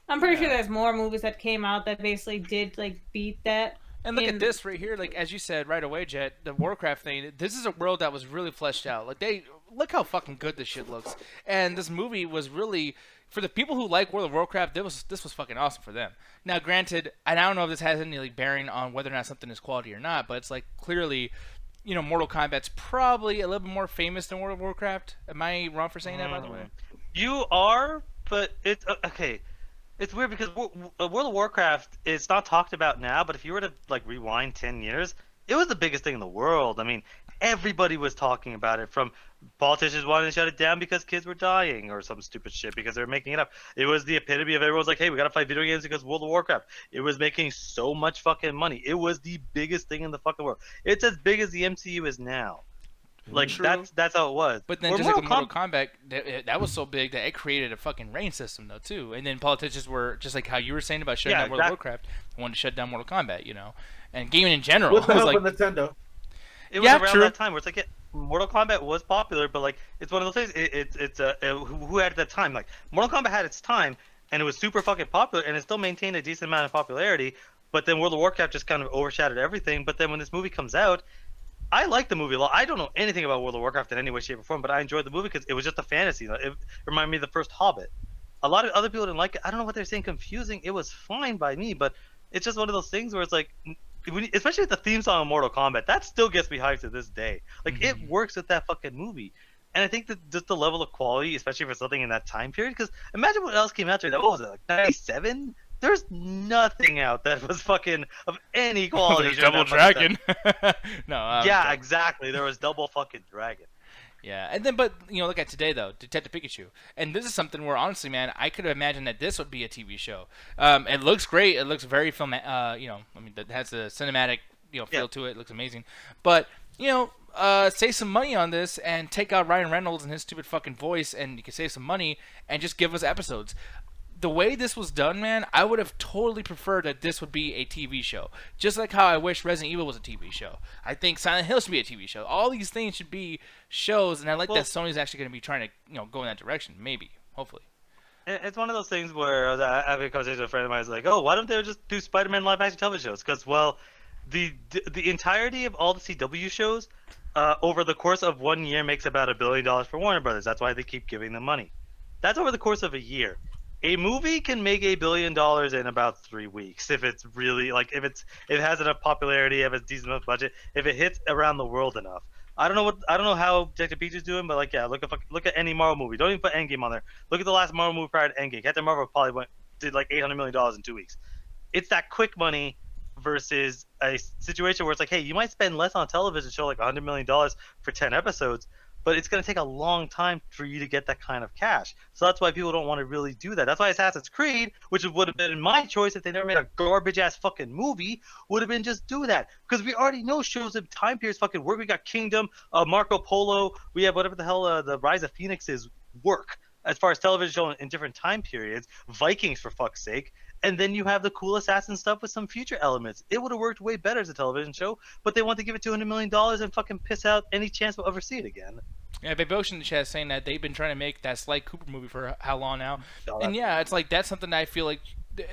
I'm pretty sure there's more movies that came out that basically did like beat that. And look at this right here. Like, as you said right away, Jet, the Warcraft thing. This is a world that was really fleshed out. Like, look how fucking good this shit looks. And this movie was really, for the people who like World of Warcraft, this was fucking awesome for them. Now, granted, and I don't know if this has any like bearing on whether or not something is quality or not, but it's like clearly, you know, Mortal Kombat's probably a little bit more famous than World of Warcraft. Am I wrong for saying that, by the way? You are, but it's okay. It's weird because World of Warcraft is not talked about now, but if you were to like rewind 10 years, it was the biggest thing in the world. I mean, everybody was talking about it, from politicians wanting to shut it down because kids were dying or some stupid shit because they were making it up. It was the epitome of everyone's like, hey, we gotta fight video games because World of Warcraft. It was making so much fucking money. It was the biggest thing in the fucking world. It's as big as the MCU is now. Like, that's how it was. But then just like with Mortal Kombat, that was so big that it created a fucking rain system though too. And then politicians were just like how you were saying about shutting down World of Warcraft, wanted to shut down Mortal Kombat, you know, and gaming in general. With the help like of Nintendo. It was around that time where it's like Mortal Kombat was popular, but like it's one of those things. Who had it at that time? Like Mortal Kombat had its time, and it was super fucking popular, and it still maintained a decent amount of popularity. But then World of Warcraft just kind of overshadowed everything. But then when this movie comes out, I like the movie a lot. I don't know anything about World of Warcraft in any way, shape, or form, but I enjoyed the movie because it was just a fantasy. It reminded me of the first Hobbit. A lot of other people didn't like it. I don't know what they're saying confusing. It was fine by me, but it's just one of those things where it's like, especially with the theme song of Mortal Kombat, that still gets me hyped to this day. Like, it works with that fucking movie. And I think that just the level of quality, especially for something in that time period, because imagine what else came out there. What was it, like 97? There's nothing out that was fucking of any quality. Double Dragon. No. Yeah, exactly. There was Double fucking Dragon. Yeah, and then, but, you know, look at today, though, Detective Pikachu. And this is something where, honestly, man, I could have imagined that this would be a TV show. It looks great. It looks very you know, I mean, it has a cinematic, you know, feel to it. It looks amazing. But, you know, save some money on this and take out Ryan Reynolds and his stupid fucking voice, and you can save some money and just give us episodes. The way this was done, man, I would have totally preferred that this would be a TV show. Just like how I wish Resident Evil was a TV show. I think Silent Hill should be a TV show. All these things should be shows, and I like that Sony's actually going to be trying to, you know, go in that direction. Maybe. Hopefully. It's one of those things where I was having a conversation with a friend of mine. I was like, oh, why don't they just do Spider-Man live-action television shows? Because, well, the entirety of all the CW shows over the course of 1 year makes about $1 billion for Warner Brothers. That's why they keep giving them money. That's over the course of a year. A movie can make $1 billion in about 3 weeks if it's really like if it has enough popularity, if it's decent enough budget, if it hits around the world enough. I don't know how Detective Pikachu's doing, but like look at any Marvel movie. Don't even put Endgame on there. Look at the last Marvel movie prior to Endgame. Captain Marvel probably did like $800 million in 2 weeks. It's that quick money versus a situation where it's like, hey, you might spend less on a television show, like $100 million for 10 episodes. But it's going to take a long time for you to get that kind of cash. So that's why people don't want to really do that. That's why Assassin's Creed, which would have been my choice if they never made a garbage-ass fucking movie, would have been just do that. Because we already know shows of time periods fucking work. We got Kingdom, Marco Polo, we have whatever the hell the Rise of Phoenix is work. As far as television show in different time periods, Vikings for fuck's sake, and then you have the cool assassin stuff with some future elements. It would have worked way better as a television show, but they want to give it $200 million and fucking piss out any chance we'll ever see it again. Yeah, Babe Ocean in the chat is saying that they've been trying to make that Sly Cooper movie for how long now? And yeah, it's like that's something that I feel like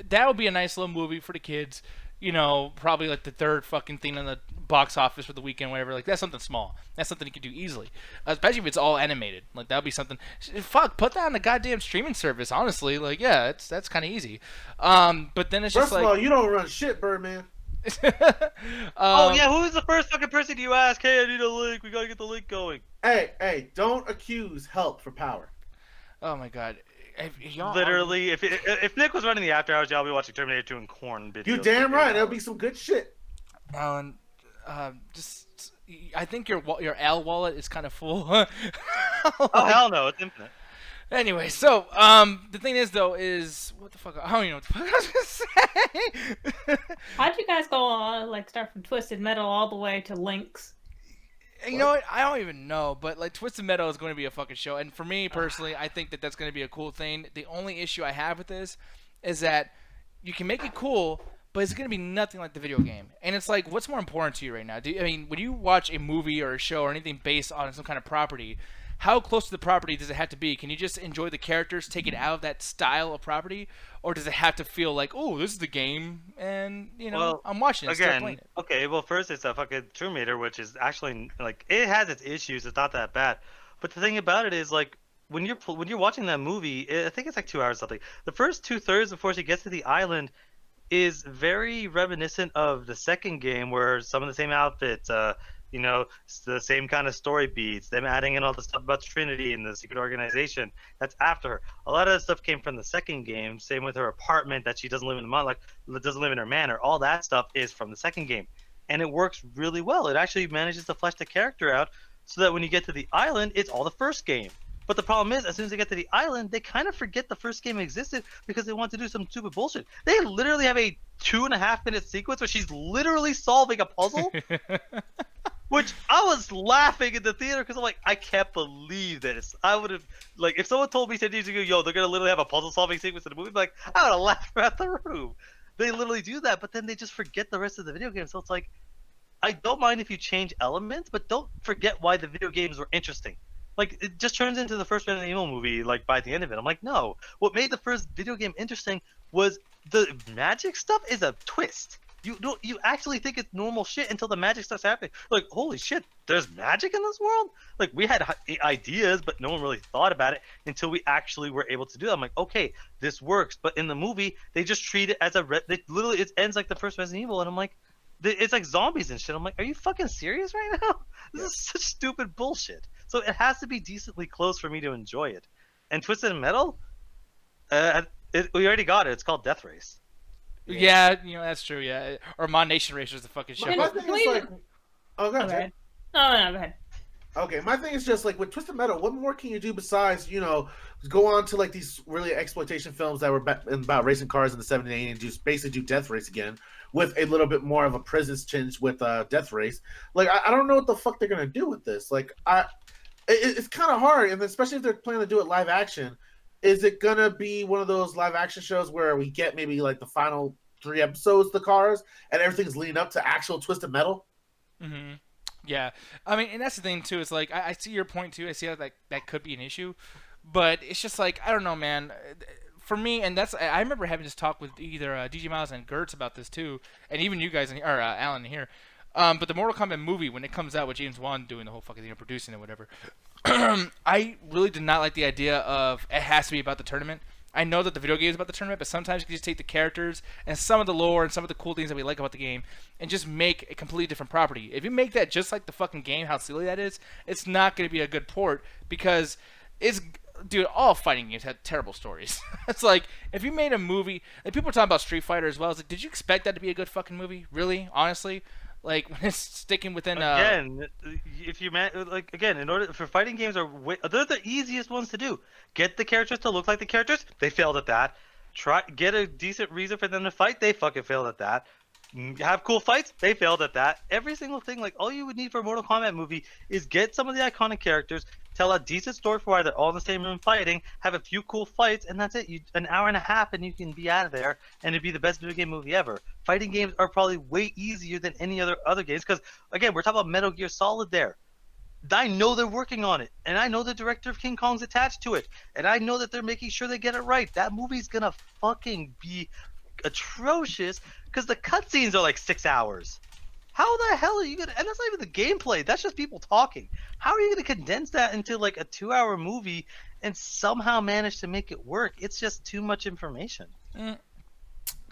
that would be a nice little movie for the kids. you know, probably like the third fucking thing on the box office for the weekend, whatever. Like that's something small. That's something you could do easily, especially if it's all animated. Like that'd be something. Fuck, put that on the goddamn streaming service. Honestly, like yeah, that's kind of easy. But then it's just First of all, you don't run shit, Birdman. Oh yeah, who was the first fucking person you ask? Hey, I need a link. We gotta get the link going. Hey, don't accuse help for power. Oh my god. Literally, if Nick was running the after hours, y'all be watching Terminator 2 and Corn videos. You damn right. There'll be some good shit. And just I think your Al wallet is kind of full. Oh hell no, it's infinite. Anyway, so the thing is though is what the fuck? I don't even know what the fuck I was gonna say. How'd you guys go on like start from Twisted Metal all the way to Links? You know what? I don't even know, but like Twisted Metal is going to be a fucking show, and for me personally, I think that that's going to be a cool thing. The only issue I have with this is that you can make it cool, but it's going to be nothing like the video game. And it's like, what's more important to you right now? I mean, when you watch a movie or a show or anything based on some kind of property, how close to the property does it have to be? Can you just enjoy the characters, take it out of that style of property, or does it have to feel like, oh, this is the game, and you know, Well, I'm watching it, still Again, playing it? okay, well first it's a fucking Terminator, which is actually like it has its issues. It's not that bad, but the thing about it is like when you're watching that movie, I think it's like 2 hours or something. The first 2/3 before she gets to the island is very reminiscent of the second game, where some of the same outfits, you know, the same kind of story beats, them adding in all the stuff about Trinity and the secret organization. That's after her. A lot of that stuff came from the second game. Same with her apartment that she doesn't live in doesn't live in her manor. All that stuff is from the second game, and it works really well. It actually manages to flesh the character out so that when you get to the island, it's all the first game. But the problem is, as soon as they get to the island, they kind of forget the first game existed because they want to do some stupid bullshit. They literally have a 2.5-minute sequence where she's literally solving a puzzle. Which I was laughing in the theater because I'm like, I can't believe this. I would have, like, if someone told me 10 years ago, yo, they're going to literally have a puzzle solving sequence in the movie, I'd be like, I would have laughed around the room. They literally do that, but then they just forget the rest of the video game. So it's like, I don't mind if you change elements, but don't forget why the video games were interesting. Like, it just turns into the first Resident Evil movie, like, by the end of it. I'm like, no. What made the first video game interesting was the magic stuff is a twist. You actually think it's normal shit until the magic starts happening. Like, holy shit, there's magic in this world? Like, we had ideas, but no one really thought about it until we actually were able to do that. I'm like, okay, this works. But in the movie, they just treat it as it ends like the first Resident Evil, and I'm like, it's like zombies and shit. I'm like, are you fucking serious right now? This is such stupid bullshit. So it has to be decently close for me to enjoy it. And Twisted Metal, we already got it. It's called Death Race. Yeah, you know, that's true, yeah. Or Mon Nation Racer is the fucking show. My thing is like, oh, go ahead. Okay. No, go ahead. Okay, my thing is just like with Twisted Metal, what more can you do besides, you know, go on to like these really exploitation films that were about racing cars in the 70s and 80s and just basically do Death Race again with a little bit more of a presence tinge with Death Race. Like, I don't know what the fuck they're going to do with this. Like, it's kind of hard, and especially if they're planning to do it live action. Is it going to be one of those live action shows where we get maybe like the final 3 episodes of the cars and everything's leading up to actual Twisted Metal? Mm-hmm. Yeah. I mean, and that's the thing, too. It's like, I see your point, too. I see how that could be an issue. But it's just like, I don't know, man. For me, and I remember having this talk with either DJ Miles and Gertz about this, too. And even you guys, or Alan here. But the Mortal Kombat movie, when it comes out with James Wan doing the whole fucking thing, producing it, whatever, I really did not like the idea of it has to be about the tournament. I know that the video game is about the tournament, but sometimes you can just take the characters and some of the lore and some of the cool things that we like about the game and just make a completely different property. If you make that just like the fucking game, how silly that is, it's not going to be a good port because dude, all fighting games have terrible stories. It's like, if you made a movie, like people are talking about Street Fighter as well. It's like, did you expect that to be a good fucking movie? Really? Honestly? Like, when it's sticking within again, if you again, in order for fighting games they're the easiest ones to do. Get the characters to look like the characters. They failed at that. Get a decent reason for them to fight. They fucking failed at that. Have cool fights. They failed at that. Every single thing. Like, all you would need for a Mortal Kombat movie is get some of the iconic characters, tell a decent story for why they're all in the same room fighting, have a few cool fights, and that's it. An hour and a half, and you can be out of there, and it'd be the best video game movie ever. Fighting games are probably way easier than any other games, because, again, we're talking about Metal Gear Solid there. I know they're working on it, and I know the director of King Kong's attached to it, and I know that they're making sure they get it right. That movie's gonna fucking be atrocious because the cutscenes are like 6 hours. How the hell are you gonna? And that's not even the gameplay. That's just people talking. How are you gonna condense that into like a 2-hour movie and somehow manage to make it work? It's just too much information.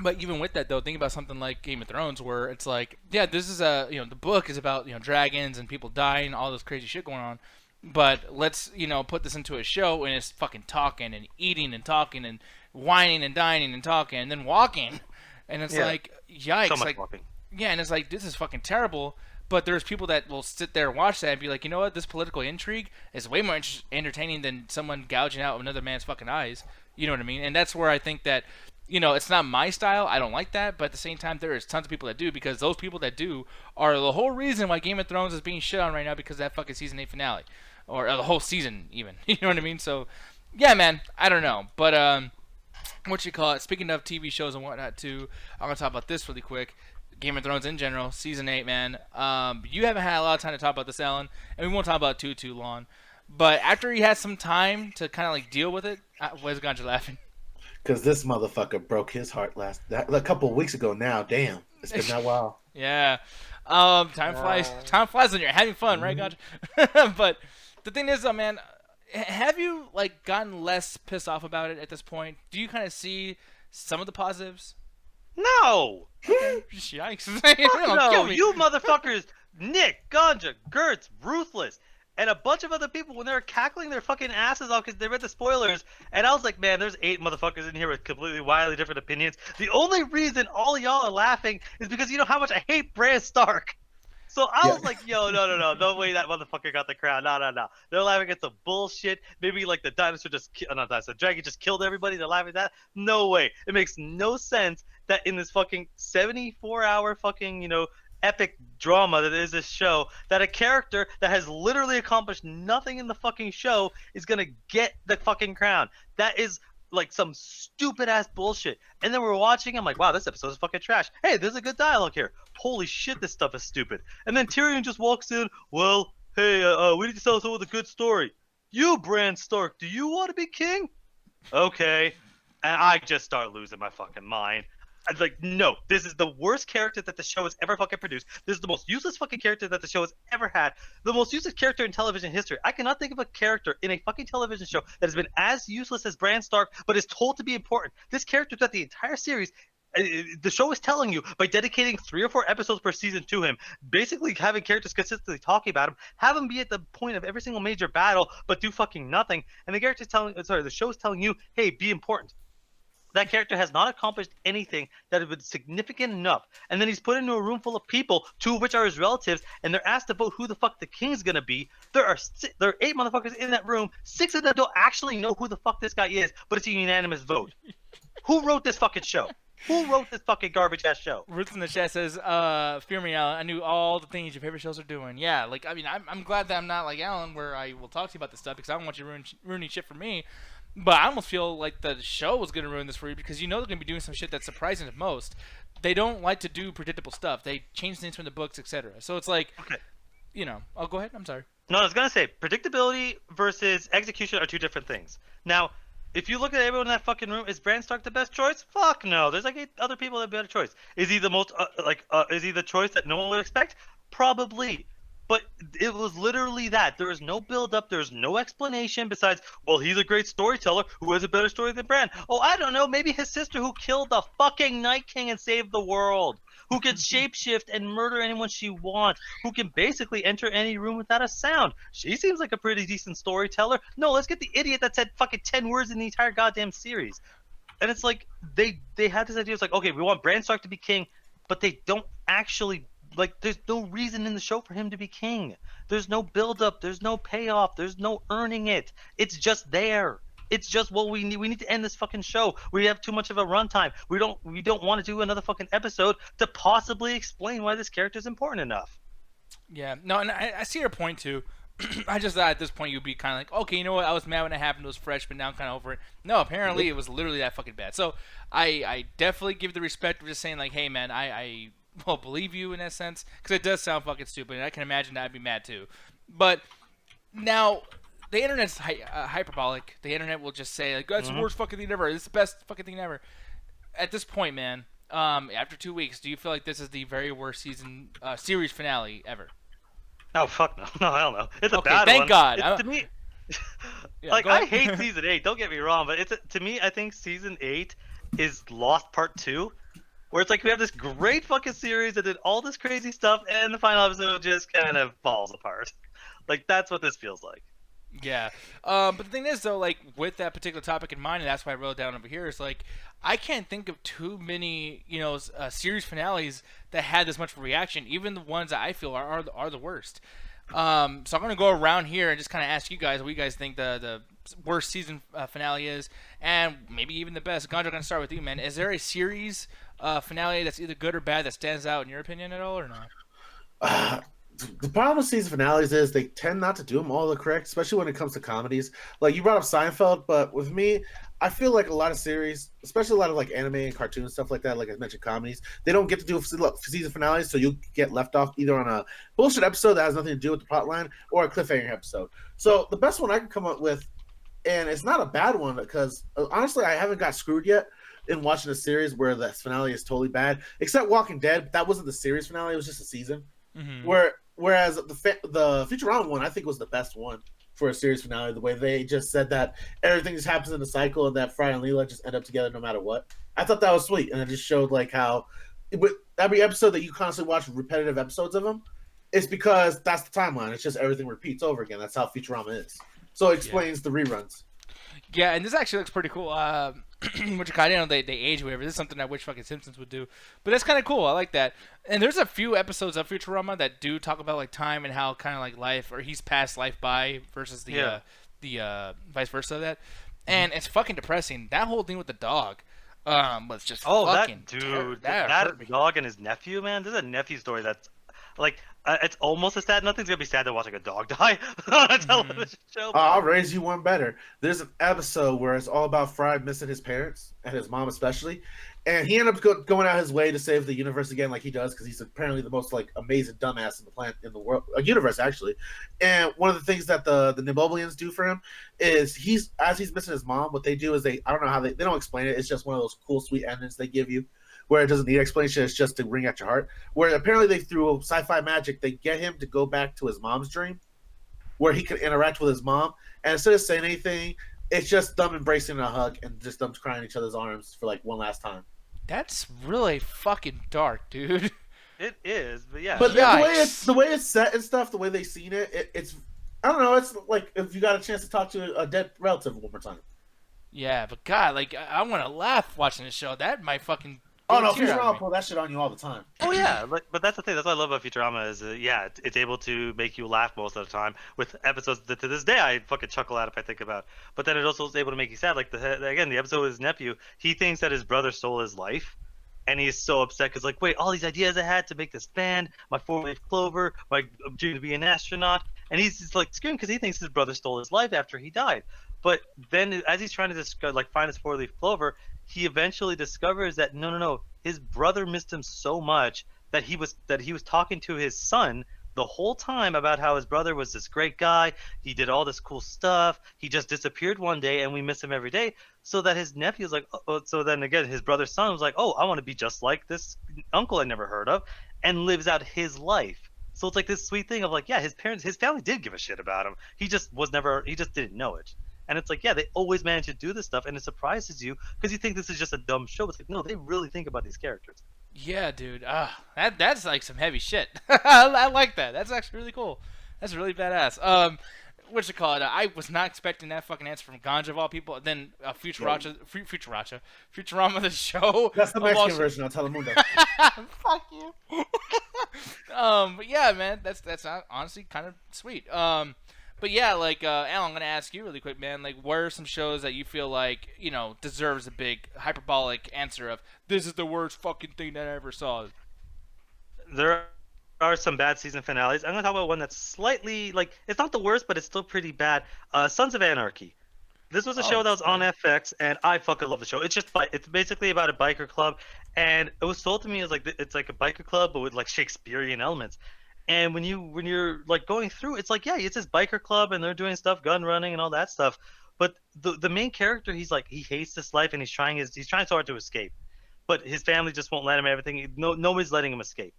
But even with that, though, think about something like Game of Thrones, where it's like, yeah, this is a, the book is about, dragons and people dying, all this crazy shit going on. But let's, put this into a show and it's fucking talking and eating and talking and whining and dining and talking and then walking. And it's like, yikes. So much like, walking. yeah, and it's like, this is fucking terrible. But there's people that will sit there and watch that and be like, you know what, this political intrigue is way more entertaining than someone gouging out another man's fucking eyes. You know what I mean? And that's where I think that, it's not my style. I don't like that. But at the same time, there is tons of people that do, because those people that do are the whole reason why Game of Thrones is being shit on right now, because of that fucking season 8 finale. Or the whole season, even. You know what I mean? So, yeah, man. I don't know. But, speaking of TV shows and whatnot, too, I'm going to talk about this really quick. Game of Thrones in general, season 8, man. You haven't had a lot of time to talk about this, Alan, and we won't talk about it too long. But after you had some time to kind of like deal with it, why's Ganja laughing? Because this motherfucker broke his heart a couple of weeks ago now. Damn, it's been that while. Yeah. Time flies. Time flies when you're having fun, right, Ganja? But the thing is, though, man, have you like gotten less pissed off about it at this point? Do you kind of see some of the positives? No! Yikes. No, you motherfuckers, Nick, Ganja, Gertz, Ruthless, and a bunch of other people, when they were cackling their fucking asses off because they read the spoilers, and I was like, man, there's 8 motherfuckers in here with completely wildly different opinions. The only reason all of y'all are laughing is because you know how much I hate Bran Stark. So I was like, yo, no way that motherfucker got the crown. No. They're laughing at some bullshit. Maybe like the dinosaur the dragon just killed everybody. They're laughing at that. No way. It makes no sense that in this fucking 74-hour fucking, epic drama that is this show, that a character that has literally accomplished nothing in the fucking show is gonna get the fucking crown. That is like some stupid ass bullshit. And then we're watching, I'm like, wow, this episode is fucking trash. Hey, there's a good dialogue here. Holy shit, this stuff is stupid. And then Tyrion just walks in, well, hey, we need to tell someone with a good story. You, Bran Stark, do you want to be king? Okay. And I just start losing my fucking mind. I'm like, no, this is the worst character that the show has ever fucking produced. This is the most useless fucking character that the show has ever had. The most useless character in television history. I cannot think of a character in a fucking television show that has been as useless as Bran Stark, but is told to be important. This character throughout the entire series, the show is telling you by dedicating 3 or 4 episodes per season to him, basically having characters consistently talking about him, have him be at the point of every single major battle, but do fucking nothing. And the show is telling you, hey, be important. That character has not accomplished anything that has been significant enough. And then he's put into a room full of people, 2 of which are his relatives, and they're asked to vote who the fuck the king's gonna be. There are 8 motherfuckers in that room. 6 of them don't actually know who the fuck this guy is, but it's a unanimous vote. Who wrote this fucking show? Who wrote this fucking garbage ass show? Ruth in the chat says, fear me, Alan. I knew all the things your favorite shows are doing. Yeah, like, I mean, I'm glad that I'm not like Alan, where I will talk to you about this stuff, because I don't want you ruining shit for me. But I almost feel like the show was going to ruin this for you, because they're going to be doing some shit that's surprising to most. They don't like to do predictable stuff. They change things from the books, etc. So it's like, okay. Oh, go ahead. I'm sorry. No, I was going to say, predictability versus execution are 2 different things. Now, if you look at everyone in that fucking room, is Bran Stark the best choice? Fuck no. There's like 8 other people that have a better choice. Is he the most, is he the choice that no one would expect? Probably. But it was literally that. There was no build-up. There was no explanation besides, well, he's a great storyteller who has a better story than Bran. Oh, I don't know. Maybe his sister who killed the fucking Night King and saved the world. Who can shapeshift and murder anyone she wants. Who can basically enter any room without a sound. She seems like a pretty decent storyteller. No, let's get the idiot that said fucking 10 words in the entire goddamn series. And it's like, they had this idea. It's like, okay, we want Bran Stark to be king, but they don't actually... Like, there's no reason in the show for him to be king. There's no build-up. There's no payoff. There's no earning it. It's just there. It's just, well, we need to end this fucking show. We have too much of a runtime. We don't want to do another fucking episode to possibly explain why this character is important enough. Yeah. No, and I see your point, too. I just thought at this point you'd be kind of like, okay, you know what? I was mad when it happened. It was fresh, but now I'm kind of over it. No, apparently it was literally that fucking bad. So I definitely give the respect of just saying, like, hey, man, I well, believe you in that sense, because it does sound fucking stupid, and I can imagine that I'd be mad too. But now, the internet's hyperbolic. The internet will just say, like, that's the worst fucking thing ever. It's the best fucking thing ever. at this point, man, after 2 weeks, do you feel like this is the very worst series finale ever? Oh fuck no, no hell no. It's a Okay, bad thank one. God. It's, to me, Yeah, like go I ahead. hate season 8. Don't get me wrong, but to me, I think season 8 is Lost Part 2, where it's like we have this great fucking series that did all this crazy stuff, and the final episode just kind of falls apart. Like that's what this feels like. Yeah. But the thing is, though, like, with that particular topic in mind, and that's why I wrote it down over here, is like, I can't think of too many, series finales that had this much of a reaction. Even the ones that I feel are the worst. So I'm going to go around here and just kind of ask you guys what you guys think the worst season finale is, and maybe even the best. Gondra, I'm going to start with you, man. Is there a series finale that's either good or bad that stands out in your opinion at all, or not? The problem with season finales is they tend not to do them all the correct, especially when it comes to comedies. Like you brought up Seinfeld, but with me, I feel like a lot of series, especially a lot of like anime and cartoon stuff like that, like I mentioned, comedies, they don't get to do season finales, so you get left off either on a bullshit episode that has nothing to do with the plot line or a cliffhanger episode. So the best one I can come up with, and it's not a bad one because honestly, I haven't got screwed yet in watching a series where the finale is totally bad, except Walking Dead. That wasn't the series finale; it was just a season. Mm-hmm. Whereas the Futurama one, I think was the best one for a series finale. The way they just said that everything just happens in a cycle, and that Fry and Leela just end up together no matter what. I thought that was sweet, and it just showed like how with every episode that you constantly watch repetitive episodes of them, it's because that's the timeline. It's just everything repeats over again. That's how Futurama is. So it explains the reruns. Yeah, and this actually looks pretty cool. Which I know they age whatever. This is something I wish fucking Simpsons would do, but that's kind of cool. I like that. And there's a few episodes of Futurama that do talk about like time and how kind of like life, or he's passed life by versus the vice versa of that. And it's fucking depressing. That whole thing with the dog was just fucking that dude, that dog and his nephew, man. There's a nephew story that's like it's almost as sad. Nothing's gonna be sad than watching a dog die on a television show. I'll raise you one better. There's an episode where it's all about Fry missing his parents and his mom especially, and he ended up going out his way to save the universe again, like he does, because he's apparently the most like amazing dumbass in the planet, in the world, universe actually. And one of the things that the Nibobolians do for him is he's missing his mom. What they do is I don't know how they don't explain it. It's just one of those cool sweet endings they give you, where it doesn't need explanation. It's just to ring at your heart. Where apparently they through sci-fi magic, they get him to go back to his mom's dream, where he can interact with his mom. And instead of saying anything, it's just them embracing a hug and just them crying in each other's arms for like one last time. That's really fucking dark, dude. It is, but yeah. But the way it's set and stuff, the way they seen it's I don't know. It's like if you got a chance to talk to a dead relative one more time. Yeah, but God, like I want to laugh watching this show. That might fucking. Oh no, Futurama pull that shit on you all the time. Oh yeah, but that's the thing. That's what I love about Futurama is it's able to make you laugh most of the time with episodes that to this day I fucking chuckle at if I think about. But then it also is able to make you sad. Like the episode with his nephew, he thinks that his brother stole his life, and he's so upset because like, wait, all these ideas I had to make this band, my 4-leaf clover, my dream to be an astronaut, and he's just like screaming because he thinks his brother stole his life after he died. But then as he's trying to find his 4-leaf clover, he eventually discovers that no, his brother missed him so much that he was talking to his son the whole time about how his brother was this great guy. He did all this cool stuff. He just disappeared one day, and we miss him every day. So that his nephew's like, oh, so then again, his brother's son was like, oh, I want to be just like this uncle I never heard of, and lives out his life. So it's like this sweet thing of like, yeah, his family did give a shit about him. He just didn't know it. And it's like, yeah, they always manage to do this stuff, and it surprises you because you think this is just a dumb show. It's like, no, they really think about these characters. Yeah, dude. That's like some heavy shit. I like that. That's actually really cool. That's really badass. What you call it? I was not expecting that fucking answer from Ganja of all people. And then Futurama, the show. That's the Mexican version of Telemundo. Fuck you. But yeah, man, that's honestly kind of sweet. But yeah, like Alan, I'm gonna ask you really quick, man. Like, what are some shows that you feel like deserves a big hyperbolic answer of this is the worst fucking thing that I ever saw? There are some bad season finales. I'm gonna talk about one that's slightly like it's not the worst, but it's still pretty bad. Sons of Anarchy. This was a show that was on FX, and I fucking love the show. It's basically about a biker club, and it was sold to me as like it's like a biker club, but with like Shakespearean elements. And when you're like going through, it's like, yeah, it's this biker club and they're doing stuff, gun running and all that stuff. But the main character, he hates this life and he's trying so hard to escape. but his family just won't let him. Everything, nobody's letting him escape.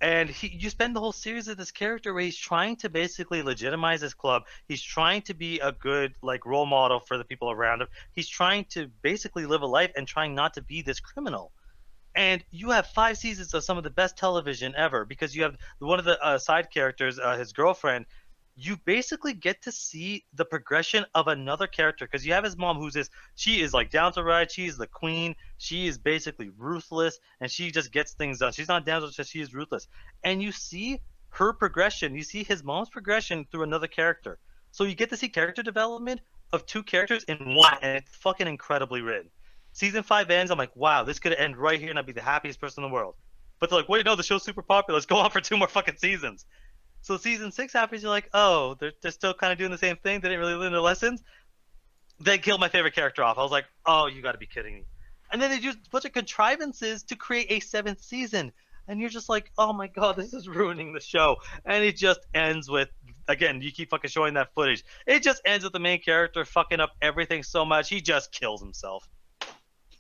And you spend the whole series of this character where he's trying to basically legitimize his club. He's trying to be a good like role model for the people around him. He's trying to basically live a life and trying not to be this criminal. And you have 5 seasons of some of the best television ever because you have one of the side characters, his girlfriend. You basically get to see the progression of another character because you have his mom, she is like down to ride. She's the queen. She is basically ruthless, and she just gets things done. She's not down to she is ruthless, and you see her progression. You see his mom's progression through another character. So you get to see character development of 2 characters in one, and it's fucking incredibly written. Season 5 ends. I'm like, wow, this could end right here, and I'd be the happiest person in the world. But they're like, wait, no, the show's super popular. Let's go on for 2 more fucking seasons. So season 6 happens, you're like, oh, they're still kind of doing the same thing. They didn't really learn their lessons. They killed my favorite character off. I was like, oh, you got to be kidding me. And then they do a bunch of contrivances to create a 7th season. And you're just like, oh my god, this is ruining the show. And it just ends with, again, you keep fucking showing that footage. It just ends with the main character fucking up everything so much, he just kills himself.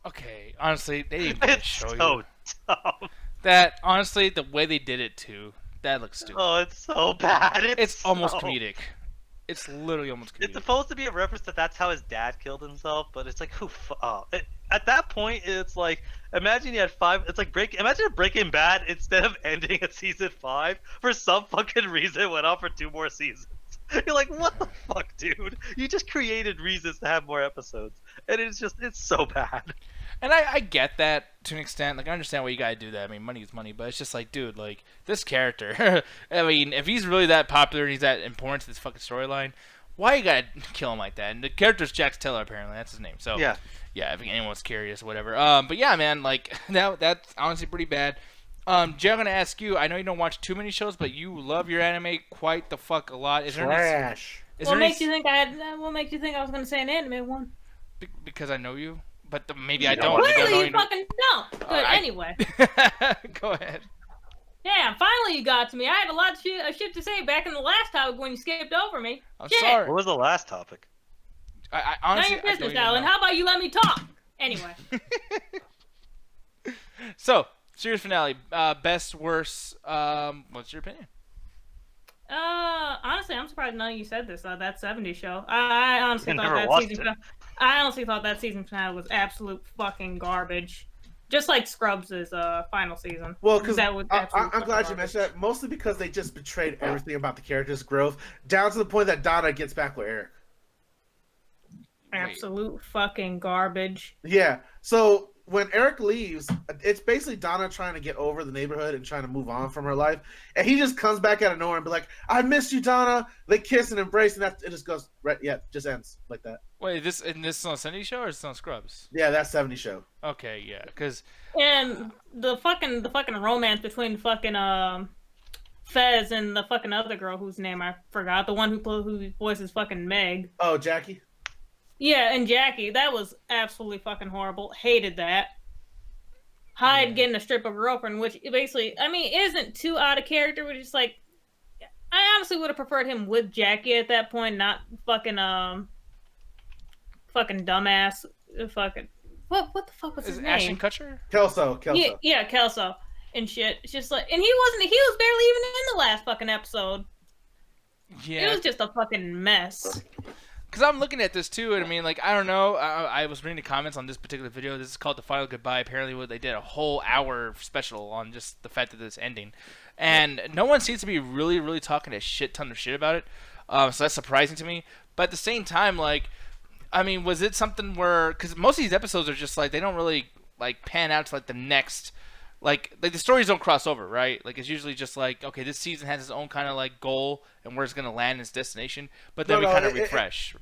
Okay, honestly, they didn't even show you. So dumb. That, honestly, the way they did it, too. That looks stupid. Oh, it's so bad. It's almost comedic. It's literally almost comedic. It's supposed to be a reference that that's how his dad killed himself, but it's like, at that point, it's like, imagine you had 5. It's like imagine if Breaking Bad, instead of ending at season 5, for some fucking reason went on for 2 more seasons. You're like, what the fuck, dude? You just created reasons to have more episodes, and it's so bad. And I get that to an extent. Like, I understand why you gotta do that. I mean, money is money, but it's just like, dude, like, this character, I mean, if he's really that popular and he's that important to this fucking storyline, why you gotta kill him like that? And the character's Jax Teller, apparently. That's his name. So, yeah, if anyone's curious, whatever. But yeah, man, like, that's honestly pretty bad. Jay, I'm gonna ask you, I know you don't watch too many shows, but you love your anime quite the fuck a lot. Is there Trash. What makes you think I was gonna say an anime one? Because I know you. But maybe I don't. Clearly, you fucking don't. Good. Anyway. Go ahead. Yeah, finally you got to me. I had a lot of shit to say back in the last topic when you skipped over me. I'm sorry. What was the last topic? I honestly, not your business, Alan. How about you let me talk? Anyway. So, series finale. Best, worst. What's your opinion? Honestly, I'm surprised none of you said this. That 70s show. I honestly thought that season finale was absolute fucking garbage. Just like Scrubs' final season. Well, because I'm glad you mentioned that. Mostly because they just betrayed everything about the character's growth, down to the point that Donna gets back with Eric. Absolute fucking garbage. Yeah. So when Eric leaves, it's basically Donna trying to get over the neighborhood and trying to move on from her life. And he just comes back out of nowhere and be like, I miss you, Donna. They kiss and embrace, and it just goes, right, yeah, just ends like that. Wait, this on a 70s show or is this on Scrubs? Yeah, that's 70s show. Okay, yeah, because... And the fucking romance between fucking Fez and the fucking other girl whose name I forgot, the one who voices fucking Meg. Oh, Jackie? Yeah, and Jackie, that was absolutely fucking horrible. Hated that. Hyde getting a stripper girlfriend, which basically, I mean, isn't too out of character, but it's like, I honestly would have preferred him with Jackie at that point, not fucking dumbass, fucking what the fuck was his name? Ashton Kutcher? Kelso. Yeah, Kelso and shit. It's just like, and he was barely even in the last fucking episode. Yeah, it was just a fucking mess. Because I'm looking at this too, and I mean, like, I don't know. I was reading the comments on this particular video. This is called The Final Goodbye. Apparently, they did a whole hour special on just the fact that this ending. And no one seems to be really, really talking a shit ton of shit about it. So that's surprising to me. But at the same time, like, I mean, was it something where... Because most of these episodes are just, like, they don't really, like, pan out to, like, the next... Like the stories don't cross over, right? Like, it's usually just like, okay, this season has its own kind of like goal and where it's gonna land its destination, but then we kind of refresh.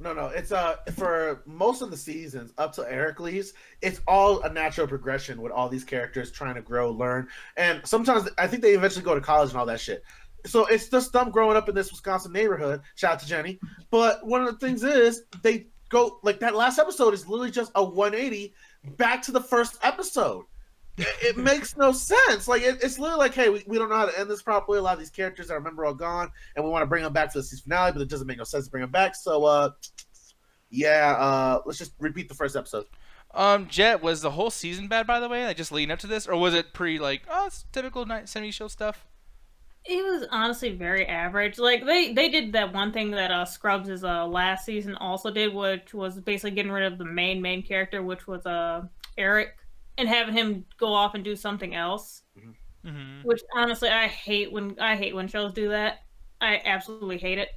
It's for most of the seasons up to Eric leaves, it's all a natural progression with all these characters trying to grow, learn, and sometimes I think they eventually go to college and all that shit. So it's just them growing up in this Wisconsin neighborhood. Shout out to Jenny. But one of the things is they go like that last episode is literally just a 180 back to the first episode. It makes no sense. Like it's literally like, hey, we don't know how to end this properly. A lot of these characters I remember are gone, and we want to bring them back for the season finale, but it doesn't make no sense to bring them back. So let's just repeat the first episode. Jet, was the whole season bad, by the way? Like, just leading up to this? Or was it pretty, like, oh, it's typical 70s show stuff? It was honestly very average. Like, they did that one thing that Scrubs' last season also did, which was basically getting rid of the main character, which was Eric, and having him go off and do something else. Mm-hmm. Which, honestly, I hate when shows do that. I absolutely hate it.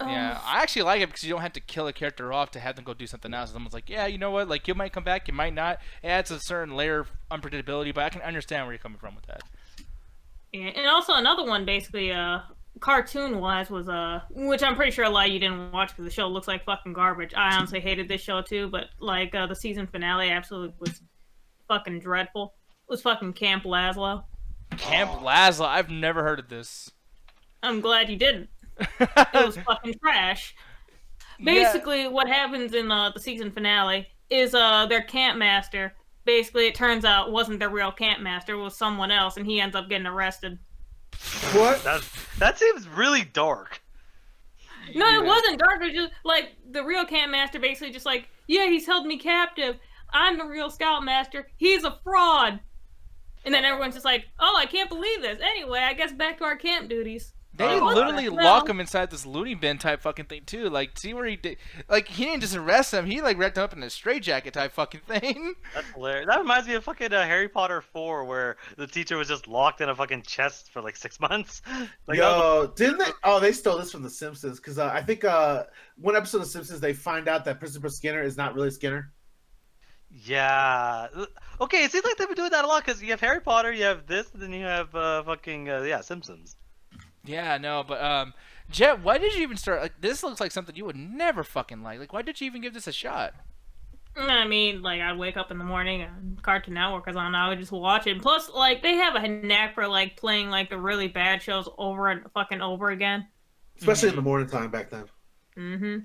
Yeah, I actually like it because you don't have to kill a character off to have them go do something else. Someone's like, yeah, you know what? Like, you might come back, you might not. It adds a certain layer of unpredictability, but I can understand where you're coming from with that. Yeah, and also another one, basically, cartoon-wise, was which I'm pretty sure a lot of you didn't watch because the show looks like fucking garbage. I honestly hated this show too, but like the season finale absolutely was fucking dreadful. It was fucking Camp Lazlo. Camp Lazlo? I've never heard of this. I'm glad you didn't. It was fucking trash. Basically, what happens in the season finale is their camp master. Basically, it turns out wasn't their real camp master; it was someone else, and he ends up getting arrested. What? That seems really dark. No, it wasn't dark. It was just like the real camp master basically just like, yeah, he's held me captive. I'm the real scoutmaster. He's a fraud. And then everyone's just like, oh, I can't believe this. Anyway, I guess back to our camp duties. They literally lock him inside this loony bin type fucking thing too. Like, see where he did? Like, he didn't just arrest him. He like wrapped him up in a straitjacket type fucking thing. That's hilarious. That reminds me of fucking Harry Potter 4, where the teacher was just locked in a fucking chest for like 6 months. Like, Yo, didn't they? Oh, they stole this from The Simpsons because I think one episode of Simpsons they find out that Principal Skinner is not really Skinner. Yeah. Okay, it seems like they've been doing that a lot because you have Harry Potter, you have this, and then you have Simpsons. Yeah, no, but Jet, why did you even start? Like, this looks like something you would never fucking like. Like, why did you even give this a shot? I mean, like, I'd wake up in the morning and Cartoon Network was on, I would just watch it. Plus, like, they have a knack for, like, playing, like, the really bad shows over and fucking over again. Especially in the morning time back then. Mm-hmm.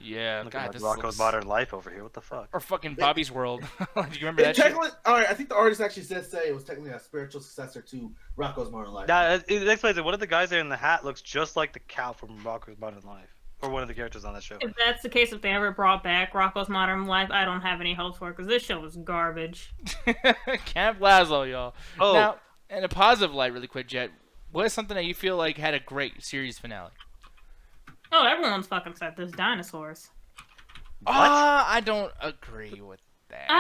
Yeah, Look God, at this Rocco's looks... Modern Life over here. What the fuck? Or fucking Bobby's World. Do you remember that shit? All right, I think the artist actually did say it was technically a spiritual successor to Rocco's Modern Life. Yeah, it explains it. One of the guys there in the hat looks just like the cow from Rocco's Modern Life. Or one of the characters on that show. If that's the case, if they ever brought back Rocco's Modern Life, I don't have any hopes for it, because this show is garbage. Camp Lazlo, y'all. Oh. Now, in a positive light, really quick, Jet, what is something that you feel like had a great series finale? Oh, everyone's fucking said this, dinosaurs. I don't agree with that.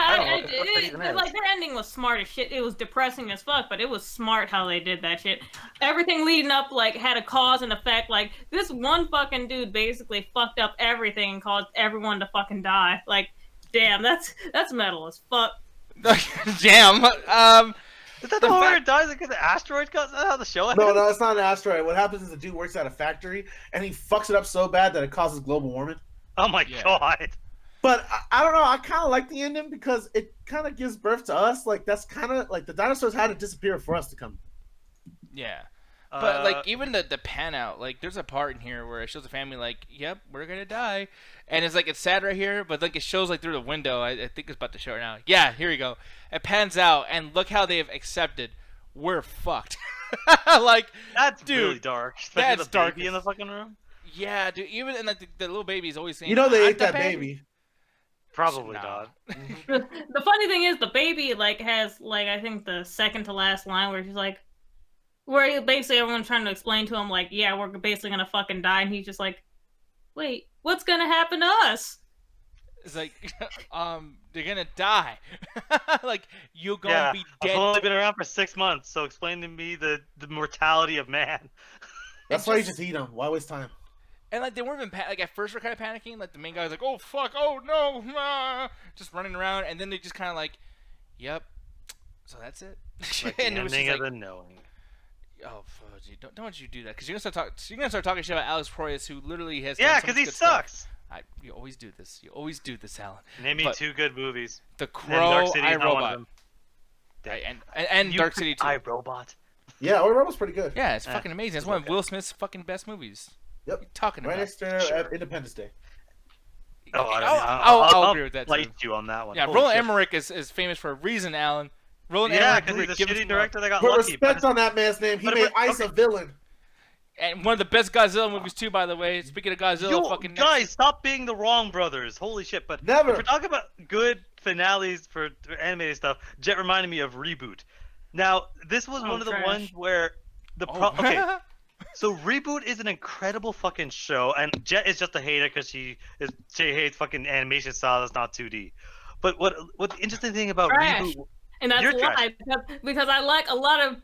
Like, their ending was smart as shit. It was depressing as fuck, but it was smart how they did that shit. Everything leading up, like, had a cause and effect. Like, this one fucking dude basically fucked up everything and caused everyone to fucking die. Like, damn, that's metal as fuck. Damn. Is that the one where it dies because the asteroid comes? Is that how the show ends? No, it's not an asteroid. What happens is the dude works at a factory and he fucks it up so bad that it causes global warming. Oh my god. But I don't know. I kind of like the ending because it kind of gives birth to us. Like, that's kind of like the dinosaurs had to disappear for us to come. Yeah. But, like, even the pan out, like, there's a part in here where it shows the family, like, yep, we're gonna die. And it's, like, it's sad right here, but, like, it shows, like, through the window. I think it's about to show it now. Yeah, here we go. It pans out, and look how they have accepted. We're fucked. Like, that's dude, really dark. Especially that's the dark baby in the fucking room. Yeah, dude. Even and like the little baby's always saying, You know they "I'm ate the that baby. Probably Nah. not. The funny thing is, the baby, like, has, like, I think the second to last line where she's like, where basically everyone's trying to explain to him, like, yeah, we're basically gonna fucking die, and he's just like, wait, what's gonna happen to us? It's like, they're gonna die. Like, you're gonna be I've dead. only been around for 6 months, so explain to me the mortality of man. That's why you just eat them. Why waste time? And like they weren't even like at first we're kind of panicking. Like the main guy was like, "Oh fuck, oh no," just running around, and then they just kind of like, "Yep." So that's it. Like and the it was ending just of like, the knowing. oh, fuck, dude, don't you do that? Because you're gonna start talking shit about Alex Proyas, who literally has Yeah, done because some he good stuff. sucks. You always do this. You always do this, Alan. Name me But 2 good movies. The And Crow, Dark City I is not one of Robot, them. right, and Dark City too. I Robot. Yeah, Or was pretty good. Yeah, it's fucking amazing. It's one of okay. Will Smith's fucking best movies. Yep. What are you talking Right about? next to Independence Day. I'll agree with that too. Light you on that one. Yeah, Holy Roland shit. Emmerich is famous for a reason, Alan. Roland Yeah, Emmerich, because he's a give us shitty some director that got Put lucky. respect on that man's name. He but- made Ice okay. a villain. And one of the best Godzilla movies too, by the way. Speaking of Godzilla, Yo, fucking guys, stop being the wrong brothers. Holy shit! But Never. if we're talking about good finales for animated stuff, Jet reminded me of Reboot. Now, this was one of the trash. ones where okay. So Reboot is an incredible fucking show, and Jet is just a hater because she hates fucking animation style that's not 2D. But what the interesting thing about Trash. Reboot, And that's You're why, because I like a lot of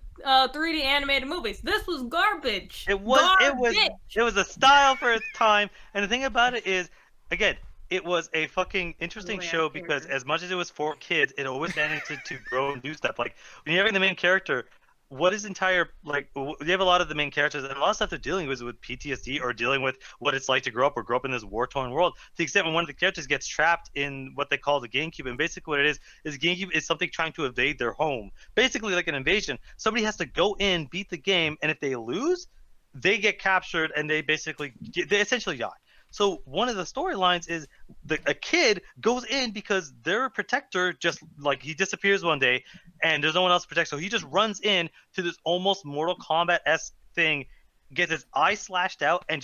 3D animated movies. This was garbage. it was a style for its time, and the thing about it is, again, it was a fucking interesting Really show out because there. as much as it was for kids, it always managed to grow and do stuff. Like when you're having the main character, what is entire like you have a lot of the main characters and a lot of stuff they're dealing with PTSD or dealing with what it's like to grow up in this war-torn world. To the extent when one of the characters gets trapped in what they call the GameCube, and basically what it is GameCube is something trying to evade their home, basically like an invasion. Somebody has to go in, beat the game, and if they lose, they get captured and they essentially die. So one of the storylines is a kid goes in because their protector just like he disappears one day and there's no one else to protect. So he just runs in to this almost Mortal Kombat-esque thing, gets his eye slashed out, and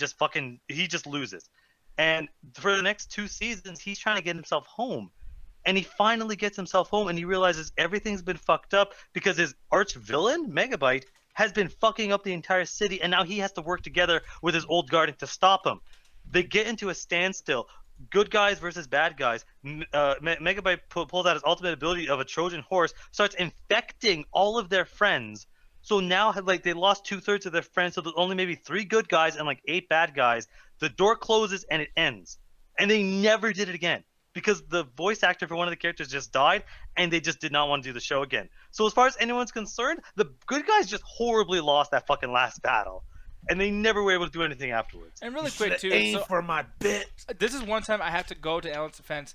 he just loses. And for the next 2 seasons, he's trying to get himself home. And he finally gets himself home and he realizes everything's been fucked up because his arch villain, Megabyte, has been fucking up the entire city, and now he has to work together with his old guard to stop him. They get into a standstill. Good guys versus bad guys. Megabyte pulls out his ultimate ability of a Trojan horse, starts infecting all of their friends. So now, like, they lost 2/3 of their friends, so there's only maybe 3 good guys and like 8 bad guys. The door closes and it ends. And they never did it again because the voice actor for one of the characters just died and they just did not want to do the show again. So as far as anyone's concerned, the good guys just horribly lost that fucking last battle. And they never were able to do anything afterwards. And really quick too, Aim so for my bit. this is one time I have to go to Alan's defense.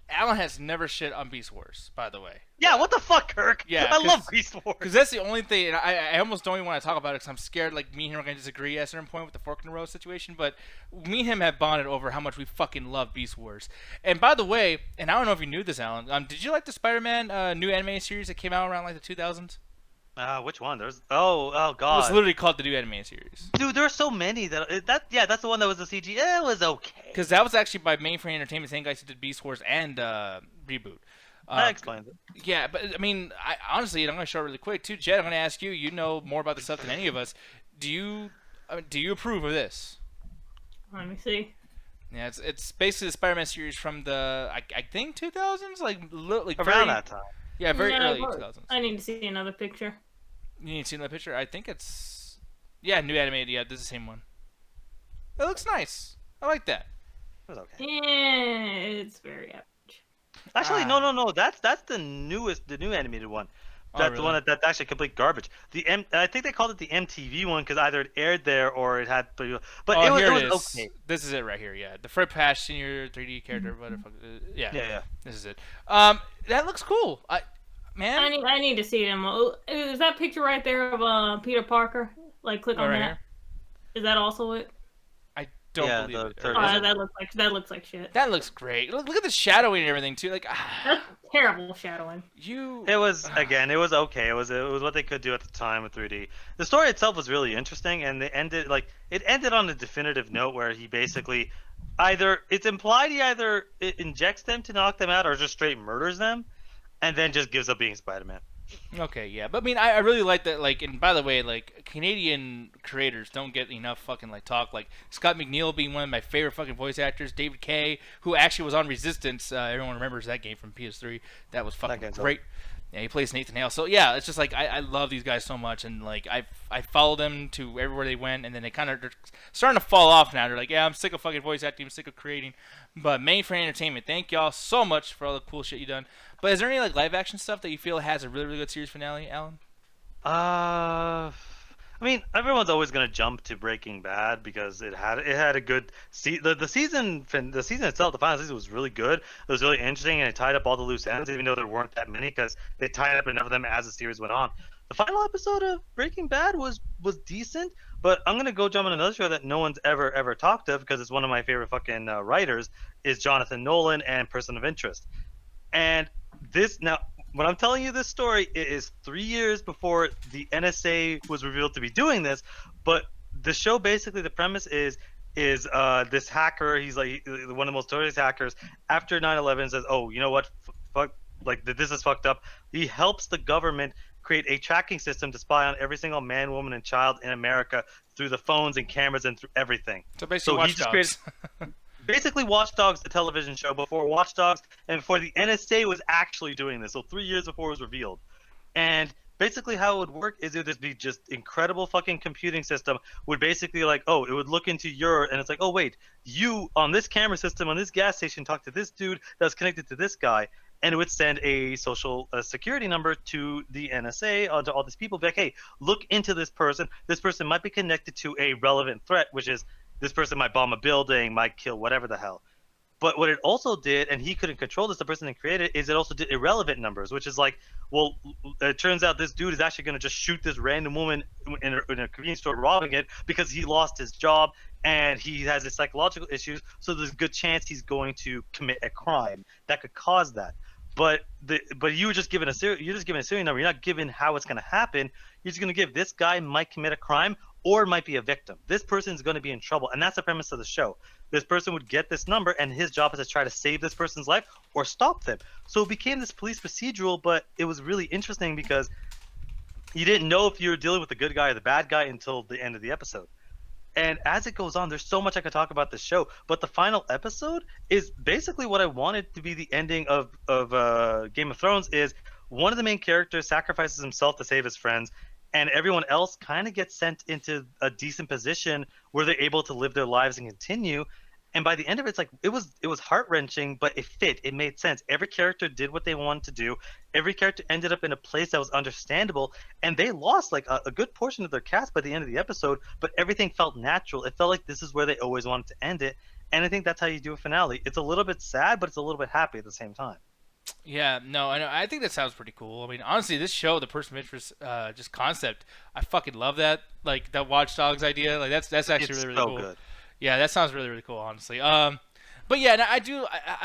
Alan has never shit on Beast Wars, by the way. Yeah, what the fuck, Kirk? Yeah, I love Beast Wars. Because that's the only thing, and I almost don't even want to talk about it because I'm scared like me and him are going to disagree at a certain point with the fork in the road situation, but me and him have bonded over how much we fucking love Beast Wars. And by the way, and I don't know if you knew this, Alan, did you like the Spider-Man new anime series that came out around like the 2000s? Which one? There's oh It god. was literally called the new anime series. Dude, there are so many that's the one that was the CG. It was okay. Because that was actually by Mainframe Entertainment, same guys who did Beast Wars and Reboot. That explains it. Yeah, but I mean, honestly, I'm going to show it really quick too. Jed, I'm going to ask you. You know more about this stuff than any of us. Do you approve of this? Let me see. Yeah, it's basically the Spider-Man series from the I think 2000s, like Around that time. Yeah, very No, early 2000s. I need to see another picture. You need to see another picture. I think it's new animated. Yeah, this is the same one. It looks nice. I like that. It was okay. Yeah, it's very average. Actually, no. That's the new animated one. That's really? the one that's actually complete garbage. I think they called it the MTV one because either it aired there or it had. But here it it was is. okay. This is it right here. Yeah, the Fred Pash Senior 3D character. Yeah. Yeah. This is it. That looks cool. Man. I need to see them. Is that picture right there of Peter Parker? Like, click on right that. here? Is that also it? I don't Yeah, believe the it. third Or is one. it? That looks like shit. That looks great. Look at the shadowing and everything too. Like That's terrible shadowing. It was okay. It was what they could do at the time with 3D. The story itself was really interesting, and it ended on a definitive note where he basically it's implied he either injects them to knock them out or just straight murders them, and then just gives up being Spider-Man. Okay, yeah, but I mean, I really like that. Like, and by the way, like Canadian creators don't get enough fucking like talk. Like Scott McNeil being one of my favorite fucking voice actors, David Kay, who actually was on Resistance. Everyone remembers that game from PS3. That was fucking great. Yeah, he plays Nathan Hale. So yeah, it's just like I love these guys so much, and like I followed them to everywhere they went, and then they're starting to fall off now. They're like, yeah, I'm sick of fucking voice acting, I'm sick of creating. But Mainframe Entertainment, thank y'all so much for all the cool shit you done. But is there any like live action stuff that you feel has a really really good series finale, Alan? I mean, everyone's always gonna jump to Breaking Bad because it had a good the season itself. The final season was really good. It was really interesting, and it tied up all the loose ends, even though there weren't that many, because they tied up enough of them as the series went on. The final episode of Breaking Bad was decent, but I'm gonna go jump on another show that no one's ever talked of because it's one of my favorite fucking writers is Jonathan Nolan and Person of Interest. And this now. When I'm telling you this story, it is 3 years before the NSA was revealed to be doing this, but the show basically the premise is this hacker. He's like one of the most notorious hackers. After 9/11, says, "Oh, you know what? Fuck, like this is fucked up." He helps the government create a tracking system to spy on every single man, woman, and child in America through the phones and cameras and through everything. So basically, He just created basically Watch Dogs, the television show, before Watch Dogs and before the NSA was actually doing this. So 3 years before it was revealed. And basically how it would work is it would be just incredible fucking computing system would basically like, oh, it would look into your, and it's like, oh wait, you on this camera system on this gas station talk to this dude that's connected to this guy, and it would send a social security number to the NSA, to all these people, be like, hey, look into this person. This person might be connected to a relevant threat, which is this person might bomb a building, might kill whatever the hell. But what it also did, and he couldn't control this, the person that created it, is it also did irrelevant numbers, which is like, well, it turns out this dude is actually going to just shoot this random woman in a convenience store robbing it because he lost his job and he has his psychological issues. So there's a good chance he's going to commit a crime that could cause that. But you were just given a serial number. You're not given how it's going to happen. You're just going to give this guy might commit a crime or might be a victim. This person is going to be in trouble, and that's the premise of the show. This person would get this number, and his job is to try to save this person's life or stop them. So it became this police procedural, but it was really interesting because you didn't know if you were dealing with the good guy or the bad guy until the end of the episode. And as it goes on, there's so much I could talk about the show, but the final episode is basically what I wanted to be the ending of Game of Thrones. Is one of the main characters sacrifices himself to save his friends, and everyone else kind of gets sent into a decent position where they're able to live their lives and continue. And by the end of it, it's like it was heart-wrenching, but it fit. It made sense. Every character did what they wanted to do. Every character ended up in a place that was understandable, and they lost like a good portion of their cast by the end of the episode, but everything felt natural. It felt like this is where they always wanted to end it, and I think that's how you do a finale. It's a little bit sad, but it's a little bit happy at the same time. Yeah, no, I know. I think that sounds pretty cool. I mean, honestly, this show, the person of interest, just concept, I fucking love that. Like that Watch Dogs idea. Like that's actually It's really so cool. good. Yeah, that sounds really cool, honestly. But yeah, no, I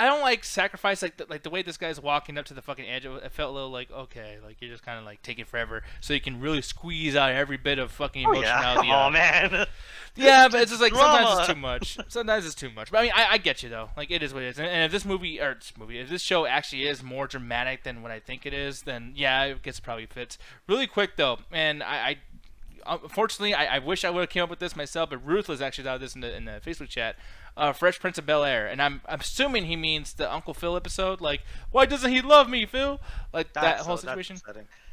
don't like sacrifice like the way this guy's walking up to the fucking edge. It felt a little like, okay, like you're just kind of like taking forever, so you can really squeeze out every bit of fucking emotionality. Oh man. Yeah, but it's just like Drama. sometimes it's too much. Sometimes it's too much. But I mean, I get you though. Like it is what it is. And if if this show actually is more dramatic than what I think it is, then yeah, I guess it probably fits. Really quick though, and unfortunately, I wish I would have came up with this myself, but Ruthless actually thought of this in the Facebook chat. Fresh Prince of Bel-Air, and I'm assuming he means the Uncle Phil episode. Like, why doesn't he love me, Phil? Like that whole situation.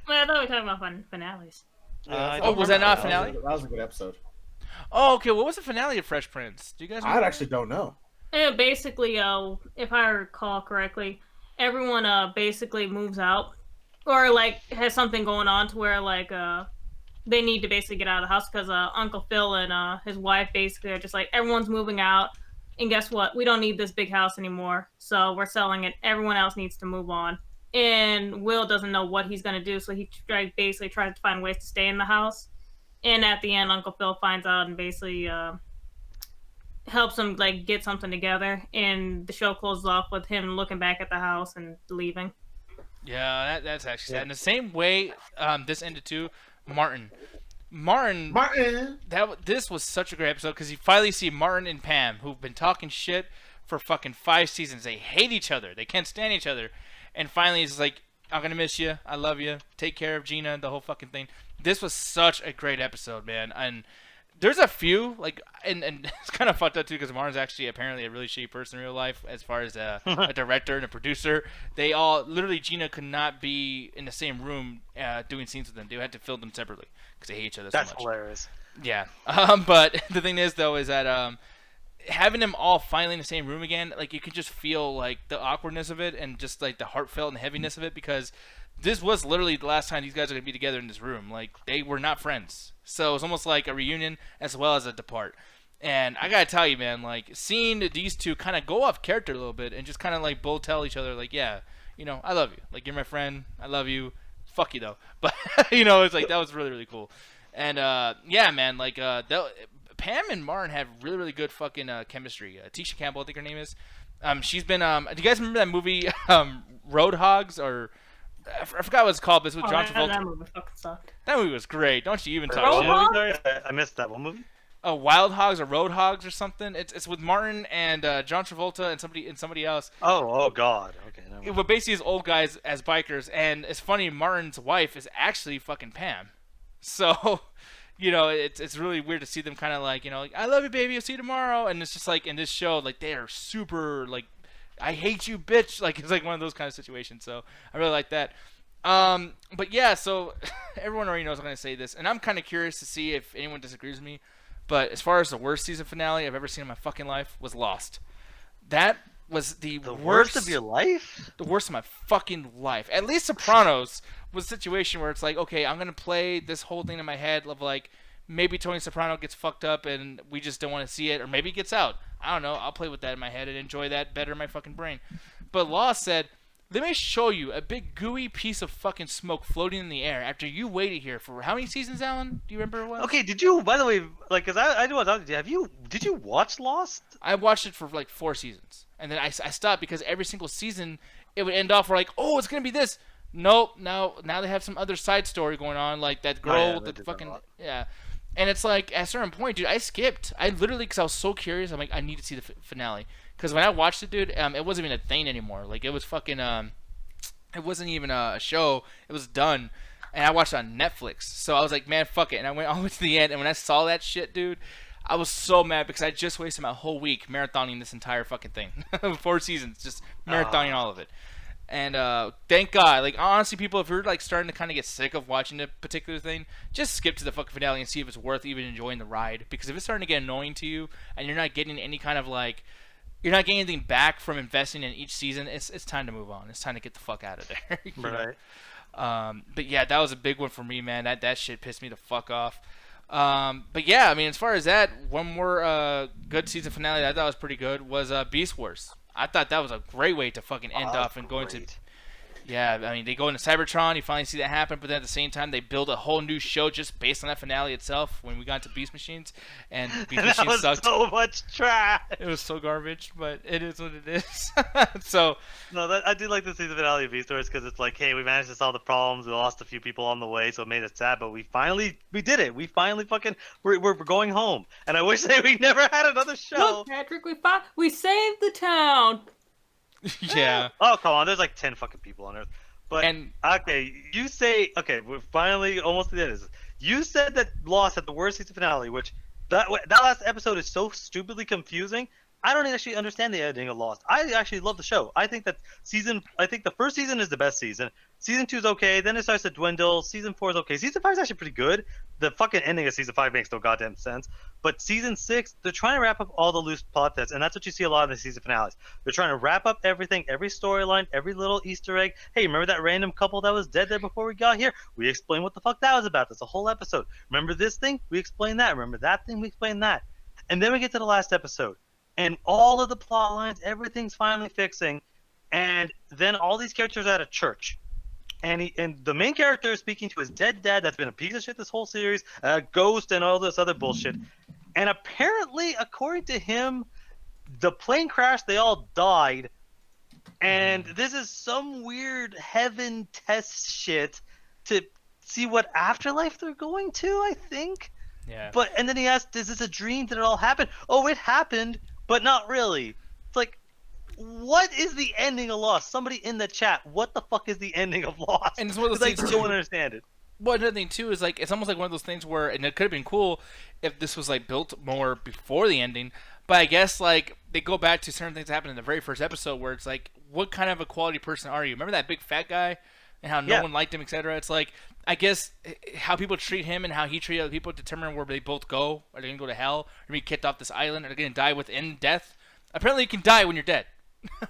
Well, I thought we were talking about finales. Was that not a finale? That was a good episode. Oh, okay. What was the finale of Fresh Prince? Do you guys remember? I actually don't know. And basically, if I recall correctly, everyone basically moves out, or like has something going on to where like they need to basically get out of the house because Uncle Phil and his wife basically are just like, everyone's moving out, and guess what? We don't need this big house anymore, so we're selling it. Everyone else needs to move on. And Will doesn't know what he's going to do, so he basically tries to find ways to stay in the house. And at the end, Uncle Phil finds out and basically helps him like get something together. And the show closes off with him looking back at the house and leaving. Yeah, that's actually sad. In the same way, this ended too. Martin. This was such a great episode because you finally see Martin and Pam, who've been talking shit for fucking 5 seasons. They hate each other. They can't stand each other. And finally, it's like, I'm gonna miss you. I love you. Take care of Gina. The whole fucking thing. This was such a great episode, man. And there's a few like, and it's kind of fucked up too because Martin's actually apparently a really shitty person in real life as far as a director and a producer. They all literally Gina could not be in the same room doing scenes with them. They had to film them separately because they hate each other so much. That's hilarious. Yeah. But the thing is though is that having them all finally in the same room again, like you could just feel like the awkwardness of it and just like the heartfelt and the heaviness of it because this was literally the last time these guys are gonna be together in this room. Like they were not friends, so it was almost like a reunion as well as a depart. And I gotta tell you, man, like seeing these two kind of go off character a little bit and just kind of like both tell each other, like, yeah, you know, I love you, like you're my friend, I love you, fuck you though. But you know, it's like that was really cool. And yeah, man, like Pam and Martin have really good fucking chemistry. Tisha Campbell, I think her name is. She's been. Do you guys remember that movie Roadhogs or? I forgot what it's called, but it's with John Travolta. That movie fucking sucked. That movie was great. Don't you even talk Roadhog? shit. I missed that one movie. Wild Hogs or Road Hogs or something. It's with Martin and John Travolta and somebody else. Oh God. Okay. Never mind. But basically, it's old guys as bikers, and it's funny. Martin's wife is actually fucking Pam, so you know it's really weird to see them kind of like like, I love you, baby. I'll see you tomorrow. And it's just like in this show, like they are super like, I hate you, bitch. Like it's like one of those kind of situations. So I really like that. But yeah, so everyone already knows I'm gonna say this, and I'm kind of curious to see if anyone disagrees with me. But as far as the worst season finale I've ever seen in my fucking life was Lost. That was the worst of your life? The worst of my fucking life. At least Sopranos was a situation where it's like, okay, I'm going to play this whole thing in my head of like, maybe Tony Soprano gets fucked up and we just don't want to see it, or maybe he gets out. I don't know. I'll play with that in my head and enjoy that better in my fucking brain. But Lost said, let me show you a big gooey piece of fucking smoke floating in the air after you waited here for how many seasons, Alan? Do you remember what? Okay, did you, by the way, like, cause I do want to talk to you, did you watch Lost? I watched it for like 4 seasons. And then I stopped because every single season it would end off like, oh, it's going to be this. Nope, now they have some other side story going on, like that girl, the fucking, yeah. And it's like, at a certain point, dude, I skipped. I literally, because I was so curious, I'm like, I need to see the finale. Because when I watched it, dude, it wasn't even a thing anymore. Like, it was fucking, it wasn't even a show. It was done. And I watched it on Netflix. So I was like, man, fuck it. And I went all the way to the end. And when I saw that shit, dude, I was so mad because I just wasted my whole week marathoning this entire fucking thing. 4 seasons, just marathoning all of it. And thank God, like honestly, people, if you're like starting to kind of get sick of watching a particular thing, just skip to the fucking finale and see if it's worth even enjoying the ride. Because if it's starting to get annoying to you and you're not getting any kind of like, you're not getting anything back from investing in each season, it's time to move on. It's time to get the fuck out of there. Right. But yeah, that was a big one for me, man. That shit pissed me the fuck off. But yeah, I mean, as far as that, one more good season finale that I thought was pretty good was Beast Wars. I thought that was a great way to fucking end off and go into. Yeah, I mean, they go into Cybertron, you finally see that happen, but then at the same time, they build a whole new show just based on that finale itself when we got to Beast Machines, and Beast Machines sucked. That was so much trash! It was so garbage, but it is what it is. So... No, I do like the season finale of Beast Wars because it's like, hey, we managed to solve the problems, we lost a few people on the way, so it made it sad, but we did it. We finally fucking, we're going home. And I wish that we never had another show. Look, Patrick, we saved the town. Yeah. Oh, come on. There's like 10 fucking people on Earth. But, okay, you say, okay, we're finally almost to the end. You said that Lost had the worst season finale, which that last episode is so stupidly confusing. I don't actually understand the ending of Lost. I actually love the show. I think the first season is the best season. Season 2 is okay, then it starts to dwindle. Season 4 is okay. Season 5 is actually pretty good. The fucking ending of Season 5 makes no goddamn sense. But Season 6, they're trying to wrap up all the loose plot threads, and that's what you see a lot of the season finales. They're trying to wrap up everything, every storyline, every little Easter egg. Hey, remember that random couple that was dead there before we got here? We explained what the fuck that was about. That's a whole episode. Remember this thing? We explained that. Remember that thing? We explained that. And then we get to the last episode. And all of the plot lines, everything's finally fixing, and then all these characters are at a church, and the main character is speaking to his dead dad that's been a piece of shit this whole series, a ghost and all this other bullshit, and apparently, according to him, the plane crashed, they all died, and this is some weird heaven test shit to see what afterlife they're going to, I think. Yeah. And then he asked, is this a dream? Did it all happen? Oh, it happened. But not really. It's like, what is the ending of Lost? Somebody in the chat, what the fuck is the ending of Lost? And it's one of those things I don't understand it. Well, another thing too is like it's almost like one of those things where, and it could have been cool if this was like built more before the ending. But I guess like they go back to certain things that happened in the very first episode where it's like, what kind of a quality person are you? Remember that big fat guy and how no one liked him, etc. It's like, I guess how people treat him and how he treated other people determine where they both go. Are they gonna go to hell? Or be kicked off this island? Are they gonna die within death? Apparently, you can die when you're dead.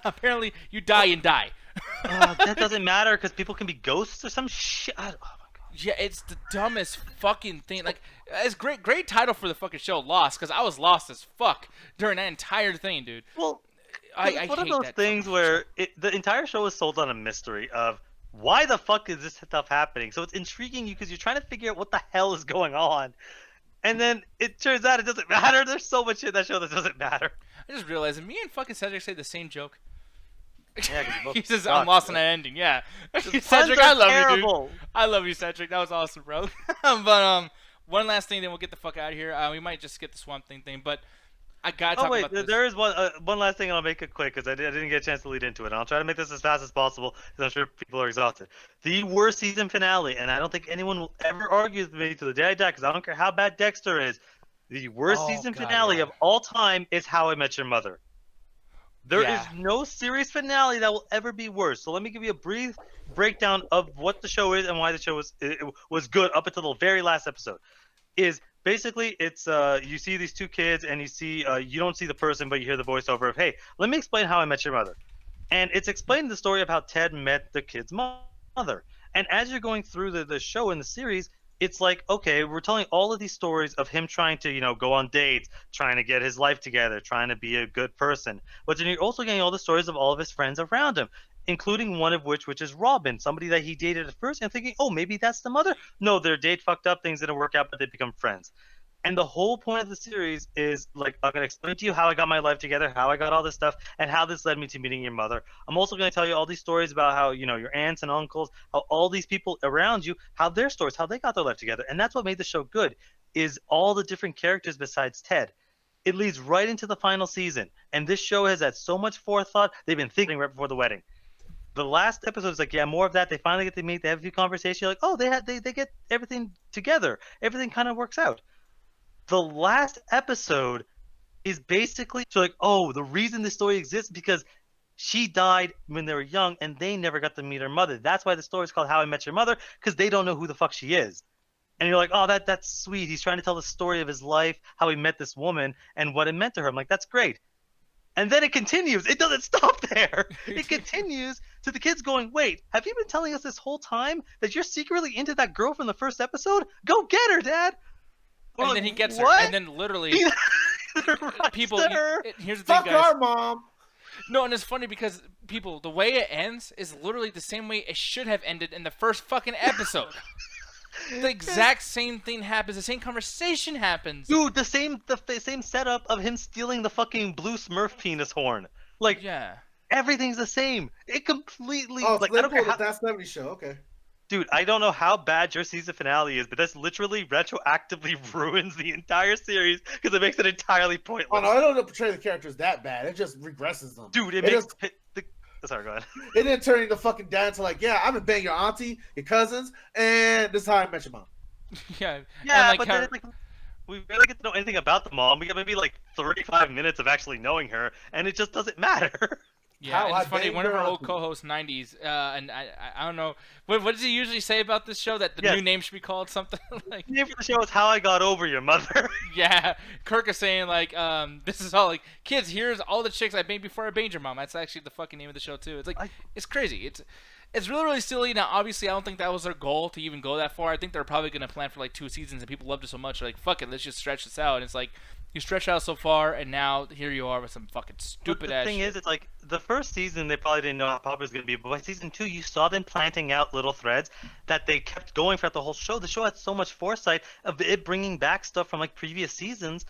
Apparently, you die and die. That doesn't matter because people can be ghosts or some shit. Oh my god. Yeah, it's the dumbest fucking thing. Like, it's great title for the fucking show, Lost, because I was lost as fuck during that entire thing, dude. Well, I it's one hate of those things where the entire show is sold on a mystery of why the fuck is this stuff happening? So it's intriguing you because you're trying to figure out what the hell is going on. And then it turns out it doesn't matter. There's so much shit in that show that doesn't matter. I just realized me and fucking Cedric say the same joke. Yeah, he says, I'm lost in that ending. Yeah. Cedric, I love you, dude. I love you, Cedric. That was awesome, bro. But one last thing, then we'll get the fuck out of here. We might just skip the Swamp Thing, but I gotta talk about this. There is one last thing, and I'll make it quick because I didn't get a chance to lead into it. And I'll try to make this as fast as possible because I'm sure people are exhausted. The worst season finale, and I don't think anyone will ever argue with me to the day I die because I don't care how bad Dexter is. The worst season finale of all time is How I Met Your Mother. There is no series finale that will ever be worse. So let me give you a brief breakdown of what the show is and why the show was good up until the very last episode. Is basically it's you see these two kids and you see you don't see the person but you hear the voiceover of, hey, let me explain How I Met Your Mother. And it's explaining the story of how Ted met the kid's mother. And as you're going through the show and the series, it's like, okay, we're telling all of these stories of him trying to, go on dates, trying to get his life together, trying to be a good person. But then you're also getting all the stories of all of his friends around him, including one of which is Robin, somebody that he dated at first, and thinking, oh, maybe that's the mother. No, their date fucked up, things didn't work out, but they become friends. And the whole point of the series is, like, I'm going to explain to you how I got my life together, how I got all this stuff, and how this led me to meeting your mother. I'm also going to tell you all these stories about how, your aunts and uncles, how all these people around you, how their stories, how they got their life together. And that's what made the show good, is all the different characters besides Ted. It leads right into the final season. And this show has had so much forethought, they've been thinking right before the wedding. The last episode is like, yeah, more of that. They finally get to meet, they have a few conversations. You're like, oh, they get everything together. Everything kind of works out. The last episode is basically like, oh, the reason this story exists is because she died when they were young and they never got to meet her mother. That's why the story is called How I Met Your Mother, because they don't know who the fuck she is. And you're like, oh, that's sweet. He's trying to tell the story of his life, how he met this woman and what it meant to her. I'm like, that's great. And then it continues. It doesn't stop there. It continues to the kids going, wait, have you been telling us this whole time that you're secretly into that girl from the first episode? Go get her, Dad. And then he gets her, and then literally, people. Here's the thing, Fuck guys. our mom. No, and it's funny because people, the way it ends is literally the same way it should have ended in the first fucking episode. The exact same thing happens. The same conversation happens. Dude, the same setup of him stealing the fucking blue Smurf penis horn. Like, yeah, everything's the same. It completely. Oh, like, I don't care how... That 70 show. Okay. Dude, I don't know how bad your season finale is, but that's literally retroactively ruins the entire series because it makes it entirely pointless. Oh no, I don't portray the characters that bad. It just regresses them. Dude, it makes sorry, go ahead. It didn't turn into fucking dad to like, yeah, I'm gonna bang your auntie, your cousins, and this is how I met your mom. Yeah, but then it's like we barely get to know anything about the mom. We got maybe like 35 minutes of actually knowing her, and it just doesn't matter. Yeah, and it's funny. One of our old co-hosts, 90s, and I don't know, what does he usually say about this show? That the new name should be called something like. The name for the show is How I Got Over Your Mother. Yeah, Kirk is saying like, this is all like, kids, here's all the chicks I banged before I banged your mom. That's actually the fucking name of the show too. It's like, it's crazy. It's really, really silly. Now, obviously, I don't think that was their goal to even go that far. I think they're probably gonna plan for like 2 seasons, and people loved it so much, they're like, fuck it, let's just stretch this out. And it's like, you stretch out so far, and now here you are with some fucking stupid ass. The thing is, it's like the first season they probably didn't know how popular it was gonna be, but by season 2 you saw them planting out little threads that they kept going throughout the whole show. The show had so much foresight of it bringing back stuff from like previous seasons.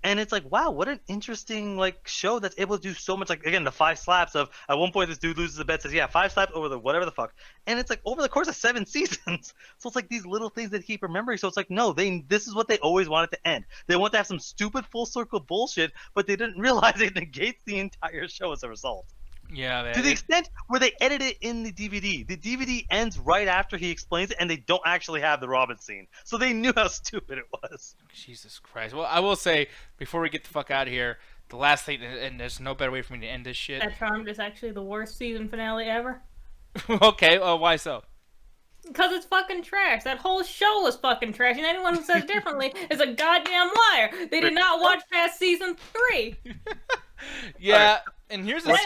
And it's like, wow, what an interesting like show that's able to do so much. Like, again, the 5 slaps of, at one point this dude loses a bet, says, yeah, 5 slaps over the whatever the fuck. And it's like over the course of 7 seasons. So it's like these little things that keep remembering. So it's like, no, this is what they always wanted to end. They want to have some stupid full circle bullshit, but they didn't realize it negates the entire show as a result. Yeah, man. To the extent where they edit it in the DVD. The DVD ends right after he explains it, and they don't actually have the Robin scene. So they knew how stupid it was. Jesus Christ. Well, I will say, before we get the fuck out of here, the last thing, and there's no better way for me to end this shit. That Charmed is actually the worst season finale ever. Okay, why so? Because it's fucking trash. That whole show was fucking trash, and anyone who says differently is a goddamn liar. They did not watch past season 3. Yeah, and here's that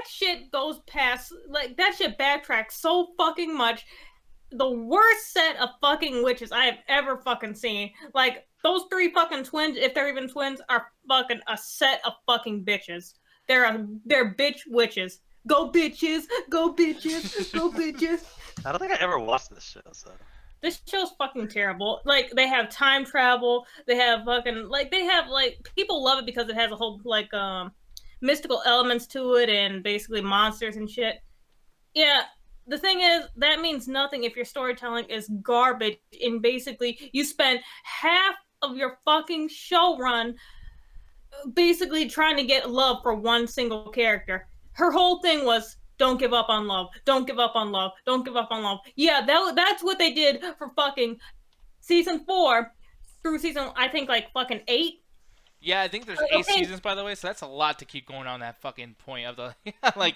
shit goes past, like, that shit backtracks so fucking much. The worst set of fucking witches I have ever fucking seen. Like, those 3 fucking twins, if they're even twins, are fucking a set of fucking bitches. They're bitch witches. Go bitches, go bitches, go bitches. I don't think I ever watched this show, so. This show's fucking terrible. Like, they have time travel. They have fucking, like, people love it because it has a whole, like, mystical elements to it and basically monsters and shit. Yeah, the thing is, that means nothing if your storytelling is garbage and basically you spend half of your fucking show run basically trying to get love for one single character. Her whole thing was don't give up on love. Don't give up on love. Don't give up on love. Yeah, that's what they did for fucking season 4 through season, I think, like fucking 8. Yeah, I think there's 8 seasons, by the way, so that's a lot to keep going on that fucking point of the like.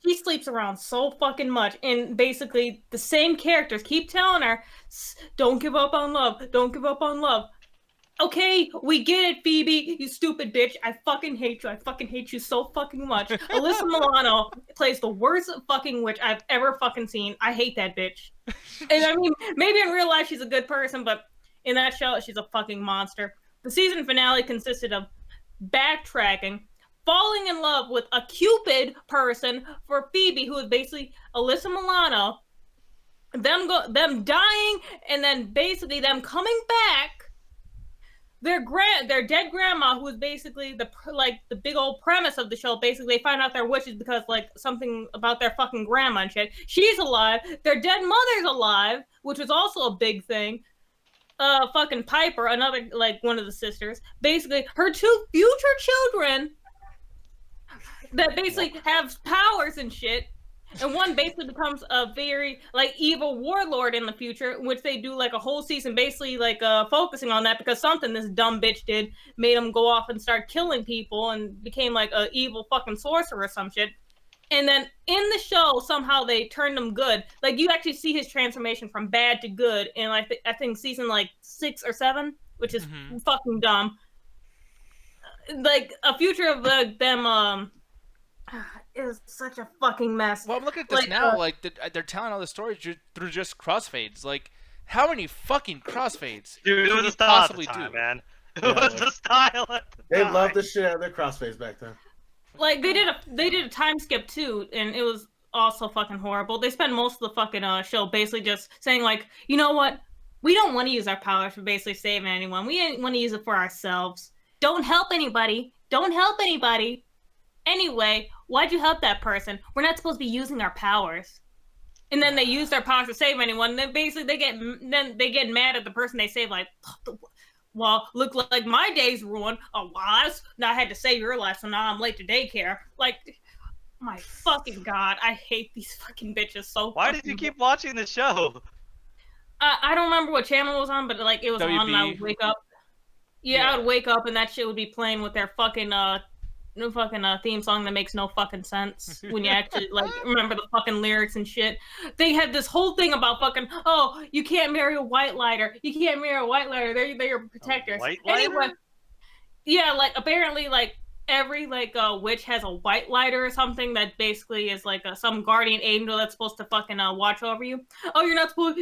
She sleeps around so fucking much, and basically the same characters keep telling her, "Don't give up on love. Don't give up on love." Okay, we get it, Phoebe, you stupid bitch. I fucking hate you. I fucking hate you so fucking much. Alyssa Milano plays the worst fucking witch I've ever fucking seen. I hate that bitch. And I mean, maybe in real life she's a good person, but in that show she's a fucking monster. The season finale consisted of backtracking, falling in love with a Cupid person for Phoebe, who is basically Alyssa Milano, them dying, and then basically them coming back. Their dead grandma, who is basically the big old premise of the show. Basically, they find out they're witches because like something about their fucking grandma and shit. She's alive. Their dead mother's alive, which was also a big thing. Fucking Piper, another like one of the sisters. Basically, her 2 future children that basically have powers and shit. And one basically becomes a very like evil warlord in the future, in which they do like a whole season basically like focusing on that because something this dumb bitch did made him go off and start killing people and became like a evil fucking sorcerer or some shit. And then in the show, somehow they turned him good. Like you actually see his transformation from bad to good in like I think season like 6 or 7, which is fucking dumb. Like a future of them is such a fucking mess. Well, I'm looking at this now. Like they're telling all the stories through just crossfades. Like, how many fufucking crossfades? Dude, it was a style at the time, man. It was the style at the time. They loved the shit out of their crossfades back then. Like they did a time skip too, and it was also fucking horrible. They spent most of the fucking show basically just saying like, you know what? We don't want to use our powers for basically saving anyone. We want to use it for ourselves. Don't help anybody. Don't help anybody. Anyway, why'd you help that person? We're not supposed to be using our powers. And then they use their powers to save anyone. And then basically they get mad at the person they save. Like, well, look like my day's ruined. Oh, well, now I had to save your life, so now I'm late to daycare. Like, my fucking god, I hate these fucking bitches so. Why did you keep watching the show? I don't remember what channel it was on, but like it was WB. on. And I would wake up. Yeah, I would wake up and that shit would be playing with their fucking theme song that makes no fucking sense when you actually like remember the fucking lyrics and shit. They had this whole thing about fucking, oh, you can't marry a white lighter. You can't marry a white lighter. They're your protectors. White lighter? Anyway, yeah, like apparently like every like witch has a white lighter or something that basically is like some guardian angel that's supposed to fucking watch over you. Oh, you're not supposed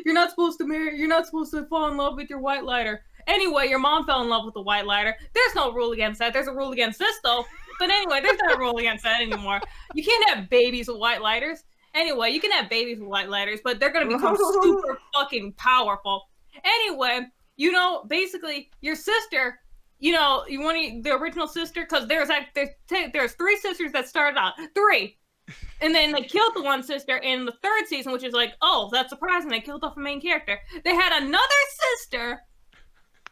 to fall in love with your white lighter. Anyway, your mom fell in love with the white lighter. There's no rule against that. There's a rule against this though. But anyway, there's not a rule against that anymore. You can't have babies with white lighters. Anyway, you can have babies with white lighters, but they're gonna become super fucking powerful. Anyway, you know, basically your sister, you know, you want the original sister, because there's 3 sisters that started out. 3. And then they killed the one sister in the 3rd season, which is like, oh, that's surprising. They killed off a main character. They had another sister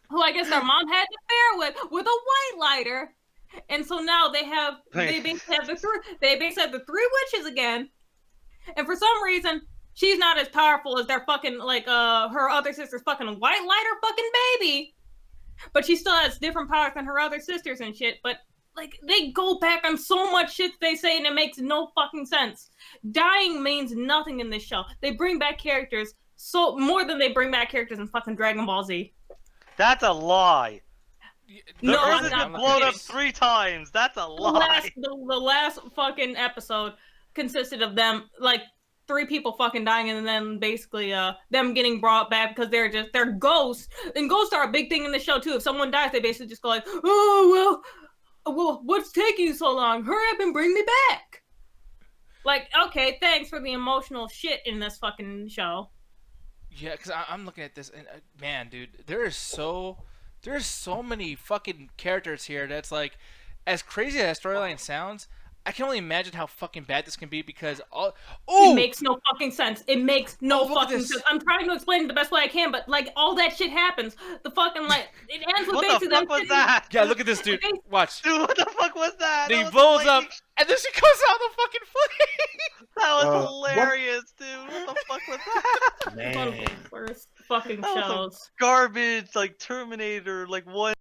who I guess their mom had an affair with a white lighter. And so now they basically have the 3 witches again. And for some reason, she's not as powerful as their fucking like her other sister's fucking white lighter fucking baby. But she still has different powers than her other sisters and shit. But like they go back on so much shit they say and it makes no fucking sense. Dying means nothing in this show. They bring back characters so more than they bring back characters in fucking Dragon Ball Z. That's a lie. The No, Earth has been blown up 3 times. That's a lie. The last fucking episode consisted of them, like, 3 people fucking dying and then basically them getting brought back because they're ghosts. And ghosts are a big thing in the show, too. If someone dies, they basically just go like, oh, well, what's taking you so long? Hurry up and bring me back. Like, okay, thanks for the emotional shit in this fucking show. Yeah, because I'm looking at this, and man, dude, there's so many fucking characters here that's like, as crazy as that storyline sounds, I can only imagine how fucking bad this can be because all. It Oh, makes no fucking sense. It makes no look at fucking this. sense. I'm trying to explain it the best way I can, but like all that shit happens. The fucking like it ends with What basically the fuck was them that? yeah, look at this dude. Watch. Dude, what the fuck was that? Then he That was blows up, lightning- and then she comes out of the fucking flame. That was what- hilarious, dude. What the fuck was that? One of the Man. worst fucking That was some shows. Garbage, like Terminator, like one.